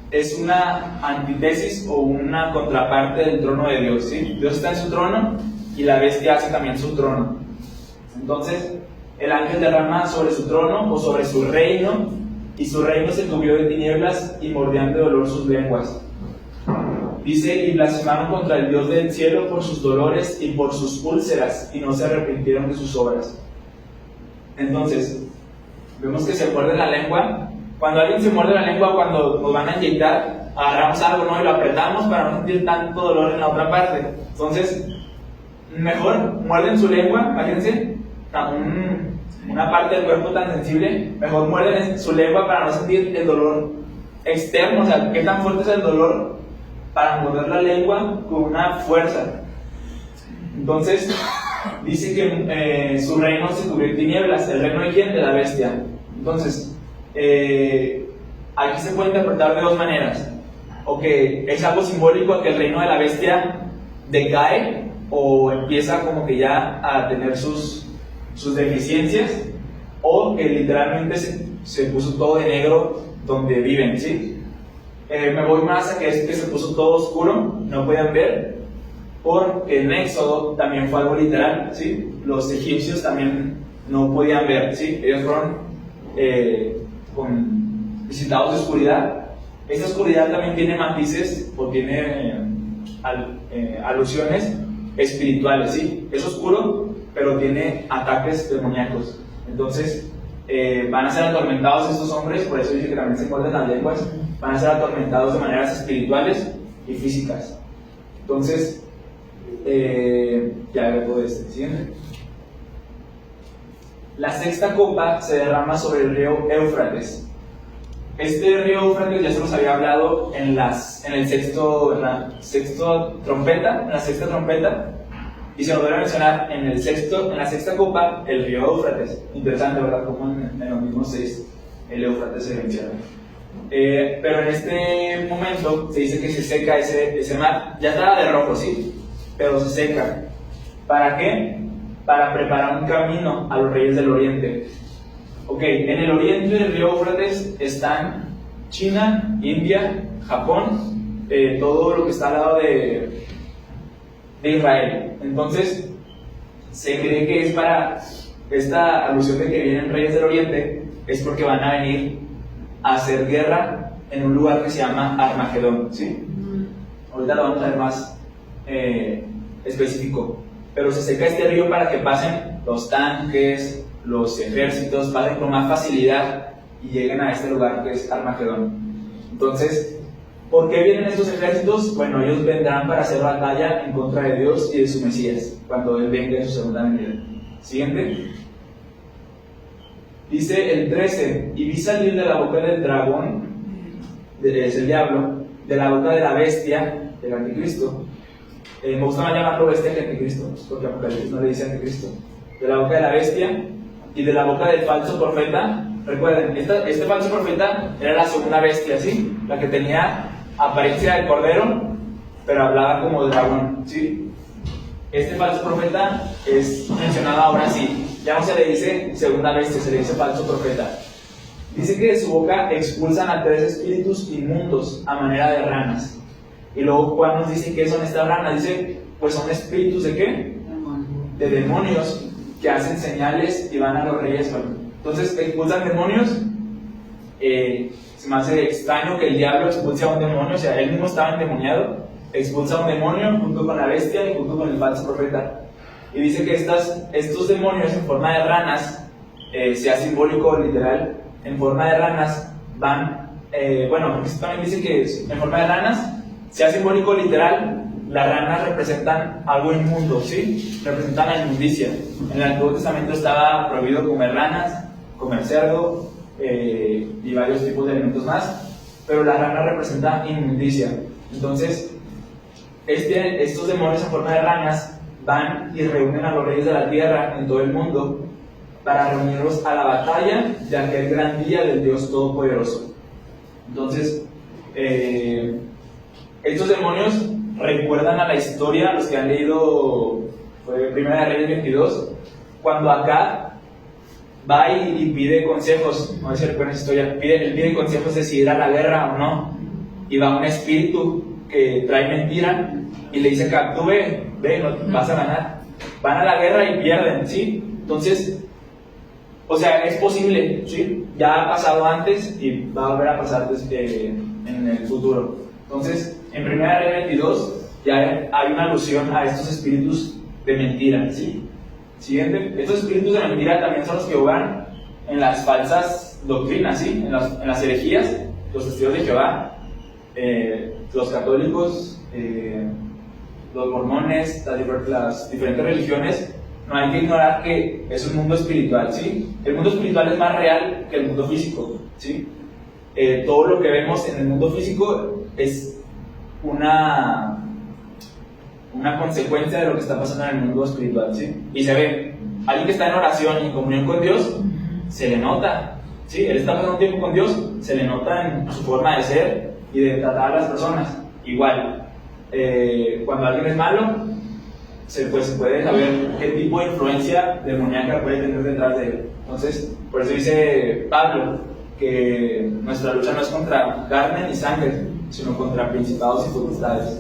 S1: es una antítesis o una contraparte del trono de Dios, ¿sí? Dios está en su trono y la bestia hace también su trono. Entonces, el ángel derrama sobre su trono o sobre su reino, y su reino se cubrió de tinieblas y mordían de dolor sus lenguas. Dice: y blasfemaron contra el Dios del cielo por sus dolores y por sus úlceras, y no se arrepintieron de sus obras. Entonces, vemos que se muerde la lengua. Cuando alguien se muerde la lengua, cuando nos van a inyectar, agarramos algo, ¿no? Y lo apretamos para no sentir tanto dolor en la otra parte. Entonces, mejor muerden su lengua, imagínense, una parte del cuerpo tan sensible, mejor muerden su lengua para no sentir el dolor externo. O sea, qué tan fuerte es el dolor para morder la lengua con una fuerza. Entonces, dice que su reino se cubrió de tinieblas. ¿El reino de quién? De la bestia. Entonces, aquí se puede interpretar de dos maneras. O que es algo simbólico, que el reino de la bestia decae o empieza como que ya a tener sus deficiencias, o que literalmente se puso todo de negro donde viven, ¿sí? Me voy más a que es que se puso todo oscuro, no podían ver, porque en Éxodo también fue algo literal, ¿sí? Los egipcios también no podían ver, ¿sí? Ellos fueron visitados de oscuridad. Esta oscuridad también tiene matices o tiene alusiones espirituales, ¿sí? Es oscuro, pero tiene ataques demoníacos. Entonces, van a ser atormentados estos hombres, por eso dice que también se muerden las lenguas, van a ser atormentados de maneras espirituales y físicas. Entonces, ya luego siguiente. La sexta copa se derrama sobre el río Éufrates. Este río Éufrates ya se nos había hablado en la sexta trompeta, y se nos debe mencionar en la sexta copa el río Éufrates. Interesante, ¿verdad? Como en los mismos 6 el Éufrates se menciona. Pero en este momento se dice que se seca ese mar. Ya estaba de rojo, sí, pero se seca. ¿Para qué? Para preparar un camino a los reyes del oriente. Ok, en el oriente del río Éufrates están China, India, Japón, todo lo que está al lado de Israel. Entonces, se cree que es para esta alusión de que vienen reyes del oriente, es porque van a venir a hacer guerra en un lugar que se llama Armagedón, ¿sí? Ahorita lo vamos a ver más específico. Pero se seca este río para que pasen los tanques, los ejércitos, pasen con más facilidad y lleguen a este lugar que es Armagedón. Entonces, ¿por qué vienen estos ejércitos? Bueno, ellos vendrán para hacer batalla en contra de Dios y de su Mesías, cuando Él venga en su segunda venida. Siguiente. Dice el 13, y vi salir de la boca del dragón, es el diablo, de la boca de la bestia, del anticristo. Me gusta más llamarlo bestia que anticristo, porque Apocalipsis no le dice anticristo. De la boca de la bestia y de la boca del falso profeta. Recuerden, este falso profeta era la segunda bestia, ¿sí? La que tenía apariencia de cordero, pero hablaba como dragón, ¿sí? Este falso profeta es mencionado ahora sí. Ya no se le dice segunda bestia, se le dice falso profeta. Dice que de su boca expulsan a 3 espíritus inmundos a manera de ranas. Y luego Juan nos dice qué son estas ranas. Dice, pues son espíritus ¿de qué? De demonios que hacen señales y van a los reyes. Entonces expulsan demonios. Se me hace extraño que el diablo expulse a un demonio, o sea, él mismo estaba endemoniado, expulsa a un demonio junto con la bestia y junto con el falso profeta. Y dice que estos demonios en forma de ranas, sea simbólico o literal, en forma de ranas van, bueno, porque también dice que en forma de ranas, sea simbólico o literal, las ranas representan algo inmundo, ¿sí? Representan la inmundicia. En el Antiguo Testamento estaba prohibido comer ranas, comer cerdo y varios tipos de alimentos más, pero la rana representa inmundicia. Entonces, estos demonios en forma de ranas van y reúnen a los reyes de la tierra en todo el mundo para reunirlos a la batalla de aquel gran día del Dios Todopoderoso. Entonces, estos demonios recuerdan a la historia, los que han leído Primera de Reyes 22, cuando Acab va y pide consejos. No sé si recuerdan esa historia. Él pide consejos de si ir a la guerra o no, y va un espíritu que trae mentira y le dice: Acab, tú ve, no, vas a ganar. Van a la guerra y pierden, ¿sí? Entonces, o sea, es posible, ¿sí? Ya ha pasado antes y va a volver a pasar en el futuro. Entonces, en Primera de Reyes 22 ya hay una alusión a estos espíritus de mentira, ¿sí? Siguiente. Estos espíritus de mentira también son los que obran en las falsas doctrinas, ¿sí? En las herejías, los testigos de Jehová, los católicos, los mormones, las diferentes religiones. No hay que ignorar que es un mundo espiritual, ¿sí? El mundo espiritual es más real que el mundo físico, ¿sí? Todo lo que vemos en el mundo físico es una consecuencia de lo que está pasando en el mundo espiritual, ¿sí? Y se ve, alguien que está en oración y en comunión con Dios, se le nota, ¿sí? Él está pasando tiempo con Dios, se le nota en su forma de ser y de tratar a las personas. Igual, cuando alguien es malo, se puede saber qué tipo de influencia demoníaca puede tener detrás de él. Entonces, por eso dice Pablo que nuestra lucha no es contra carne ni sangre, sino contra principados y potestades,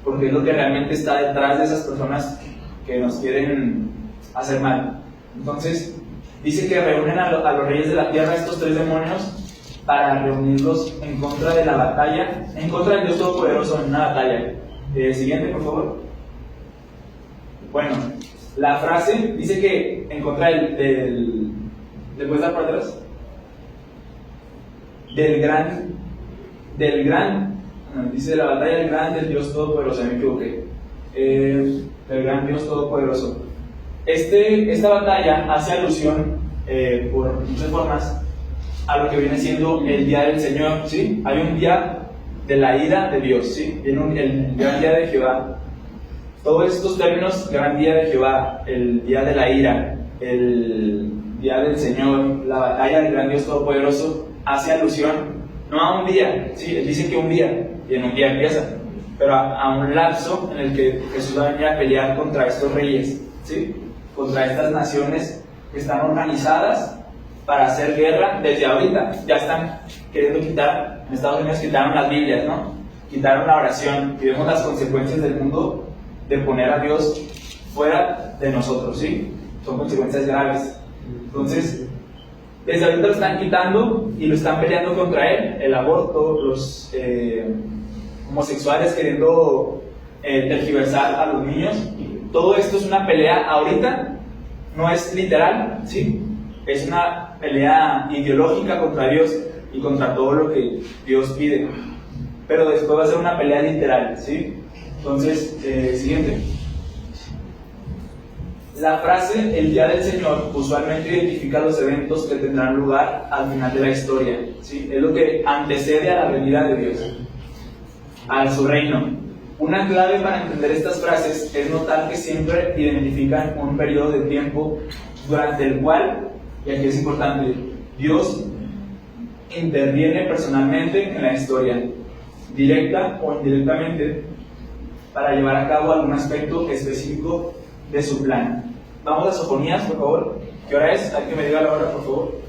S1: porque es lo que realmente está detrás de esas personas que nos quieren hacer mal. Entonces, dice que reúnen a los reyes de la tierra, estos 3 demonios, para reunirlos en contra de la batalla, en contra del Dios Todopoderoso en una batalla. Siguiente, por favor. Bueno, la frase dice que en contra del ¿le puedes dar para atrás? Dice la batalla del gran del Dios Todopoderoso, me equivoqué. Del gran Dios Todopoderoso. Esta batalla hace alusión, por muchas formas, a lo que viene siendo el día del Señor, ¿sí? Hay un día de la ira de Dios, ¿sí? Viene el gran día de Jehová. Todos estos términos, gran día de Jehová, el día de la ira, el día del Señor, la batalla del gran Dios Todopoderoso, hace alusión no a un día, ¿sí? Él dice que un día, y en un día empieza, pero a un lapso en el que Jesús va a venir a pelear contra estos reyes, ¿sí? Contra estas naciones que están organizadas para hacer guerra desde ahorita. Ya están queriendo quitar, en Estados Unidos quitaron las Biblias, ¿no? Quitaron la oración, y vemos las consecuencias del mundo de poner a Dios fuera de nosotros, ¿sí? Son consecuencias graves. Entonces, desde ahorita lo están quitando y lo están peleando contra él, el aborto, los homosexuales queriendo tergiversar a los niños. Todo esto es una pelea ahorita, no es literal, ¿sí? Es una pelea ideológica contra Dios y contra todo lo que Dios pide. Pero después va a ser una pelea literal, ¿sí? Entonces, siguiente. La frase el día del Señor usualmente identifica los eventos que tendrán lugar al final de la historia, ¿sí? Es lo que antecede a la venida de Dios, a su reino. Una clave para entender estas frases es notar que siempre identifican un periodo de tiempo durante el cual, y aquí es importante, Dios interviene personalmente en la historia, directa o indirectamente, para llevar a cabo algún aspecto específico de su plan. Vamos a Sofonías, por favor. ¿Qué hora es? Hay que me diga la hora, por favor.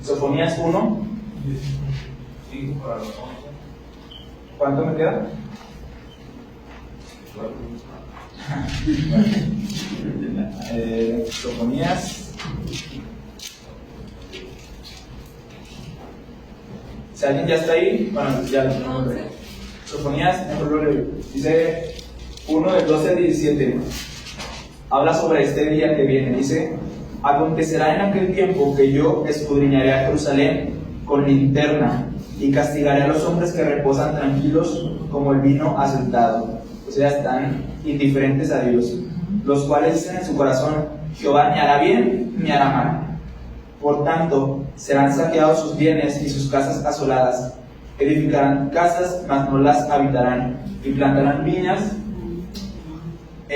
S1: Sofonías 1. ¿Cuánto me queda? Sofonías. Si alguien ya está ahí, bueno, ya lo tengo. Sofonías, dice 1 del 12 al 17. Habla sobre este día que viene. Dice: acontecerá en aquel tiempo que yo escudriñaré a Jerusalén con linterna y castigaré a los hombres que reposan tranquilos como el vino asentado. O sea, están indiferentes a Dios, los cuales dicen en su corazón: Jehová ni hará bien ni hará mal. Por tanto, serán saqueados sus bienes y sus casas asoladas. Edificarán casas, mas no las habitarán, y plantarán viñas,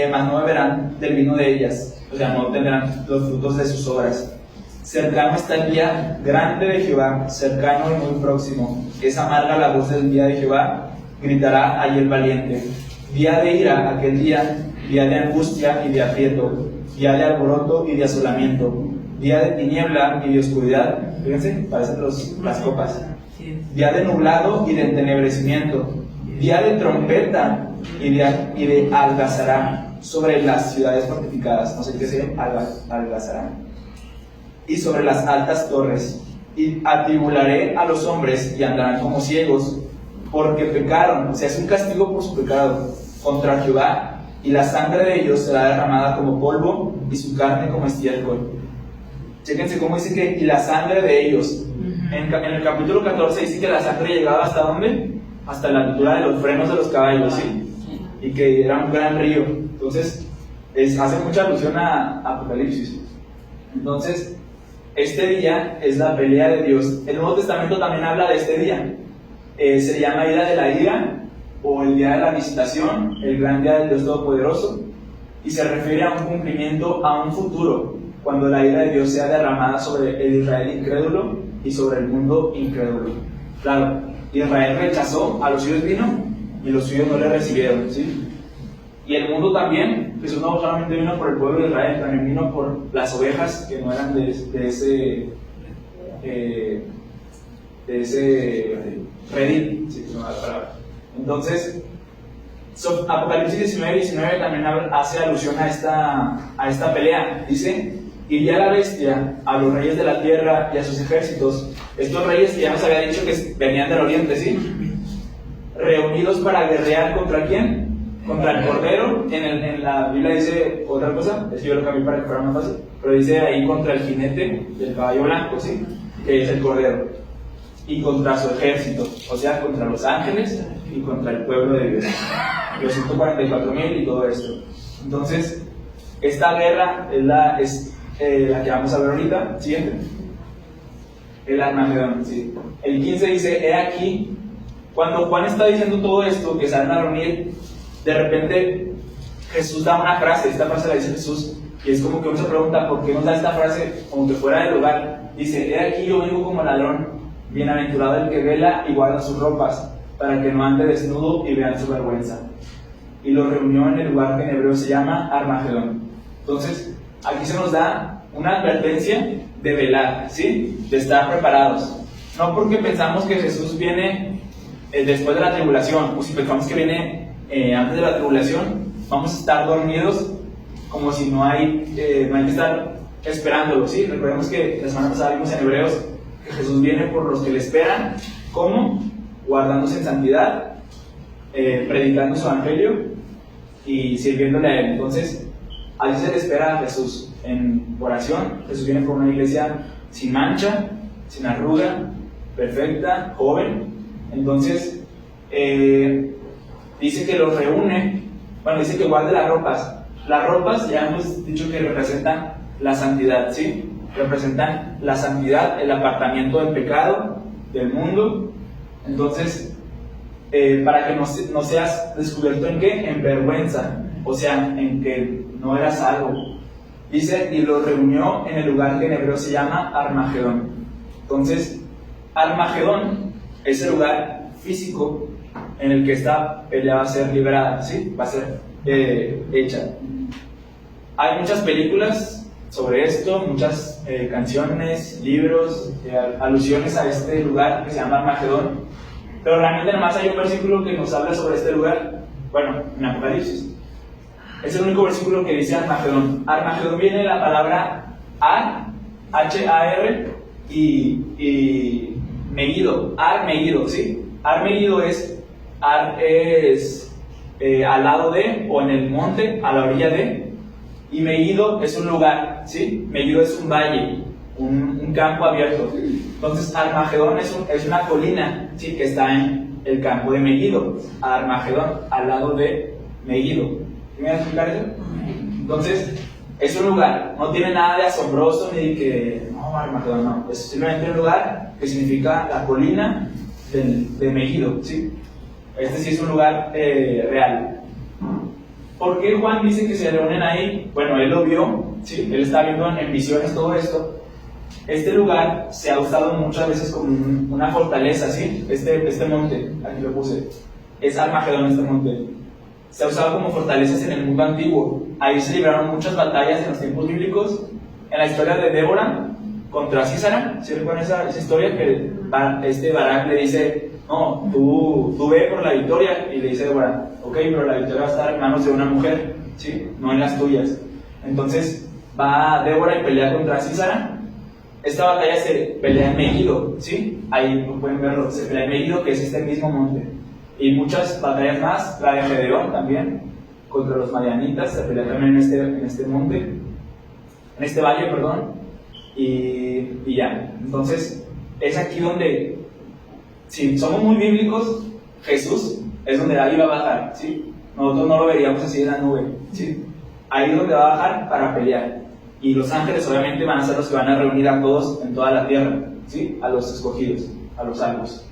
S1: mas no beberán del vino de ellas, o sea, no tendrán los frutos de sus obras. Cercano está el día grande de Jehová, cercano y muy próximo. Es amarga la voz del día de Jehová, gritará allí el valiente. Día de ira, aquel día de angustia y de aprieto, día de alboroto y de asolamiento, día de tiniebla y de oscuridad. Fíjense, parecen las copas. Día de nublado y de entenebrecimiento, día de trompeta y de algazarán sobre las ciudades fortificadas, no sé qué sea algazarán, y sobre las altas torres. Y atribularé a los hombres y andarán como ciegos, porque pecaron, o sea, es un castigo por su pecado contra Jehová, y la sangre de ellos será derramada como polvo y su carne como estiércol. Chéquense cómo dice que y la sangre de ellos. En el capítulo 14 dice que la sangre llegaba hasta ¿dónde? Hasta la altura de los frenos de los caballos, ¿sí? Y que era un gran río. Entonces, hace mucha alusión a Apocalipsis. Entonces, este día es la pelea de Dios. El Nuevo Testamento también habla de este día. Se llama Día de la Ira, o el Día de la Visitación, el gran día del Dios Todopoderoso, y se refiere a un cumplimiento, a un futuro, cuando la ira de Dios sea derramada sobre el Israel incrédulo y sobre el mundo incrédulo. Claro, Israel rechazó, a los suyos vino y los suyos no le recibieron, ¿sí? Y el mundo también. Jesús no solamente vino por el pueblo de Israel, también vino por las ovejas que no eran de ese redil, ¿sí? No da la palabra. Entonces, Apocalipsis 19 también hace alusión a esta pelea. Dice: iría la bestia a los reyes de la tierra y a sus ejércitos. Estos reyes que ya nos había dicho que venían del oriente, ¿sí? Reunidos para guerrear ¿contra quién? contra el cordero. En la Biblia dice otra cosa, es que yo lo cambié para que fuera más fácil, pero dice ahí contra el jinete del caballo blanco, ¿sí? Que es el cordero, y contra su ejército, o sea, contra los ángeles y contra el pueblo de Dios, los 144,000 y todo esto. Entonces, esta guerra es la que vamos a ver ahorita. Siguiente. El Armagedón, ¿sí? El 15 dice: he aquí, cuando Juan está diciendo todo esto, que se van a reunir, de repente Jesús da una frase. Esta frase la dice Jesús, y es como que uno se pregunta, ¿por qué nos da esta frase como que fuera del lugar? Dice: he aquí, yo vengo como ladrón, bienaventurado el que vela y guarda sus ropas, para que no ande desnudo y vean su vergüenza. Y lo reunió en el lugar que en hebreo se llama Armagedón. Entonces, aquí se nos da una advertencia de velar, ¿sí? De estar preparados. No porque pensamos que Jesús viene después de la tribulación, o si pensamos que viene antes de la tribulación, vamos a estar dormidos como si no hay que estar esperándolo, ¿sí? Recordemos que la semana pasada vimos en Hebreos que Jesús viene por los que le esperan. ¿Cómo? Guardándose en santidad, predicando su evangelio y sirviéndole a Él. Entonces, ahí se le espera a Jesús en oración. Jesús viene por una iglesia sin mancha, sin arruga, perfecta, joven. Entonces, dice que los reúne. Bueno, dice que guarde las ropas. Las ropas ya hemos dicho que representan la santidad, ¿sí? Representan la santidad, el apartamiento del pecado, del mundo. Entonces, para que no seas descubierto en qué, en vergüenza, o sea, en que no eras salvo. Dice: y lo reunió en el lugar que en hebreo se llama Armagedón. Entonces, Armagedón es el lugar físico en el que esta pelea va a ser liberada, ¿sí? Va a ser hecha. Hay muchas películas sobre esto, muchas canciones, libros, alusiones a este lugar que se llama Armagedón, pero realmente nomás hay un versículo que nos habla sobre este lugar. Bueno, en Apocalipsis es el único versículo que dice Armagedón. Armagedón viene de la palabra Ar, H-A-R, y Megiddo, Ar-Megiddo, ¿sí? Ar-Megiddo es al lado de, o en el monte, a la orilla de, y Megiddo es un lugar, ¿sí? Megiddo es un valle, un campo abierto. Entonces, Armagedón es una colina, ¿sí? Que está en el campo de Megiddo. Armagedón, al lado de Megiddo. ¿Me voy a explicar eso? Entonces, es un lugar, no tiene nada de asombroso ni de que, no, Armagedón, no. Es simplemente un lugar que significa la colina de Megiddo, ¿sí? Este sí es un lugar real. ¿Por qué Juan dice que se reúnen ahí? Bueno, él lo vio, ¿sí? Él está viendo en visiones todo esto. Este lugar se ha usado muchas veces como una fortaleza, ¿sí? Este monte, aquí lo puse, es Armagedón, este monte. Se ha usado como fortalezas en el mundo antiguo. Ahí se libraron muchas batallas en los tiempos bíblicos. En la historia de Débora contra Sísara, ¿sí recuerdan esa historia? Que Barak le dice: no, tú ve por la victoria. Y le dice Débora: ok, pero la victoria va a estar en manos de una mujer, ¿sí? No en las tuyas. Entonces va Débora y pelea contra Sísara. Esta batalla se pelea en Megiddo, ¿sí? Ahí pueden verlo, se pelea en Megiddo, que es este mismo monte. Y muchas batallas más, la de Gedeón también, contra los madianitas, se pelea también en este monte, en este valle, perdón, y ya. Entonces, es aquí donde, si somos muy bíblicos, Jesús es donde ahí va a bajar, ¿sí? Nosotros no lo veríamos así en la nube, ¿sí? Ahí es donde va a bajar para pelear. Y los ángeles obviamente van a ser los que van a reunir a todos en toda la tierra, ¿sí? A los escogidos, a los salvos.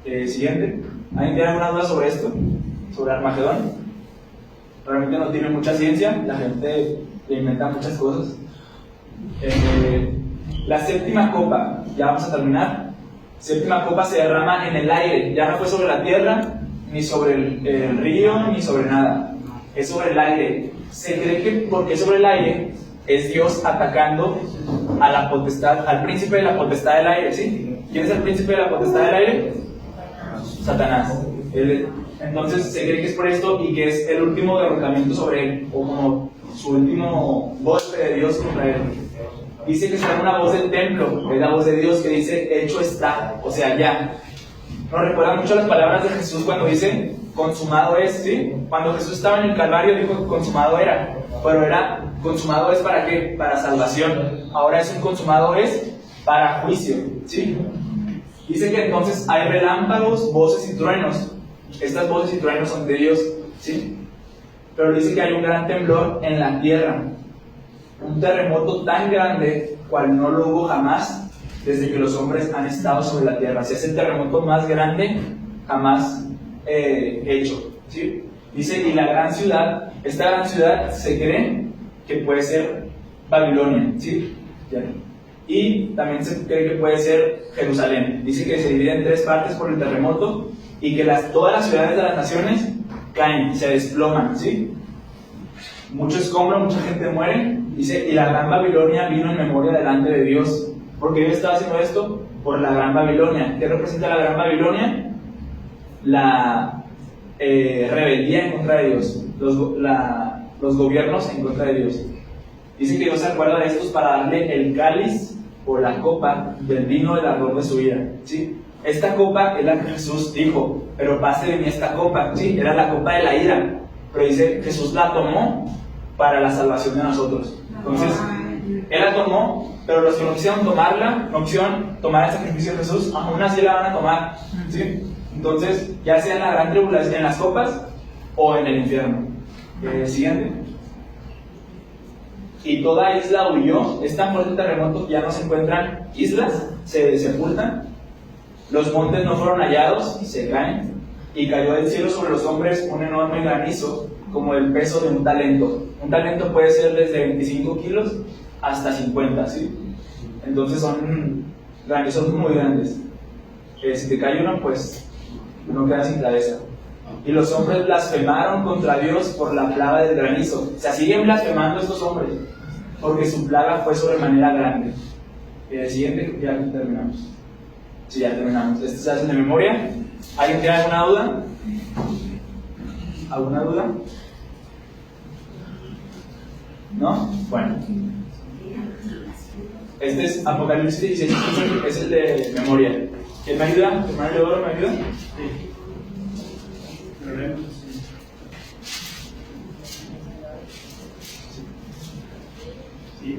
S1: Siguiente. ¿Alguien tiene alguna duda sobre esto? ¿Sobre Armagedón? Realmente no tiene mucha ciencia, la gente le inventa muchas cosas. La séptima copa, ya vamos a terminar. Séptima copa se derrama en el aire, ya no fue sobre la tierra, ni sobre el río, ni sobre nada. Es sobre el aire. Se cree que porque sobre el aire es Dios atacando a la potestad, al príncipe de la potestad del aire, ¿sí? ¿Quién es el príncipe de la potestad del aire? Satanás. Entonces se cree que es por esto y que es el último derrocamiento sobre él, o como su último golpe de Dios contra él. Dice que será una voz del templo, es la voz de Dios que dice: hecho está, o sea, ya. Nos recuerdan mucho las palabras de Jesús cuando dice, consumado es, ¿sí? Cuando Jesús estaba en el Calvario dijo que consumado era, pero era, consumado es ¿para qué? Para salvación. Ahora es un consumado es para juicio, ¿sí? Dice que entonces hay relámpagos, voces y truenos. Estas voces y truenos son de Dios, ¿sí? Pero dice que hay un gran temblor en la tierra. Un terremoto tan grande, cual no lo hubo jamás desde que los hombres han estado sobre la tierra. O sea, es el terremoto más grande jamás hecho, ¿sí? Dice, y la gran ciudad, esta gran ciudad se cree que puede ser Babilonia, ¿sí? Ya. Y también se cree que puede ser Jerusalén. Dice que se divide en 3 partes por el terremoto y que todas las ciudades de las naciones caen, se desploman, ¿sí? Mucho escombro, mucha gente muere. Dice, y la gran Babilonia vino en memoria delante de Dios. ¿Por qué Dios estaba haciendo esto? Por la gran Babilonia. ¿Qué representa la gran Babilonia? La rebeldía en contra de Dios, los gobiernos en contra de Dios. Dice que Dios se acuerda de estos para darle el cáliz o la copa del vino del ardor de su ira, ¿sí? Esta copa es la que Jesús dijo, pero pase de mí esta copa, ¿sí? Era la copa de la ira, pero dice, Jesús la tomó para la salvación de nosotros. Entonces, Él la tomó, pero los que no quisieron tomarla, no quisieron tomar el sacrificio de Jesús, aún así la van a tomar, ¿sí? Entonces, ya sea en la gran tribulación, en las copas, o en el infierno. Siguiente. Y toda isla huyó. Es tan fuerte el terremoto que ya no se encuentran islas, se sepultan. Los montes no fueron hallados, se caen. Y cayó del cielo sobre los hombres un enorme granizo, como el peso de un talento. Un talento puede ser desde 25 kilos hasta 50, ¿sí? Entonces son granizos muy grandes. Si te cae uno, pues no quedas sin cabeza. Y los hombres blasfemaron contra Dios por la plaga del granizo. O sea, siguen blasfemando estos hombres, porque su plaga fue sobremanera grande. El siguiente, ya terminamos. Sí, ya terminamos. Este se hace de memoria. ¿Alguien tiene alguna duda? ¿Alguna duda? ¿No? Bueno. Este es Apocalipsis 16, es el de memoria. ¿Quién me ayuda? ¿Hermano Leodoro me ayuda? Sí. Sí,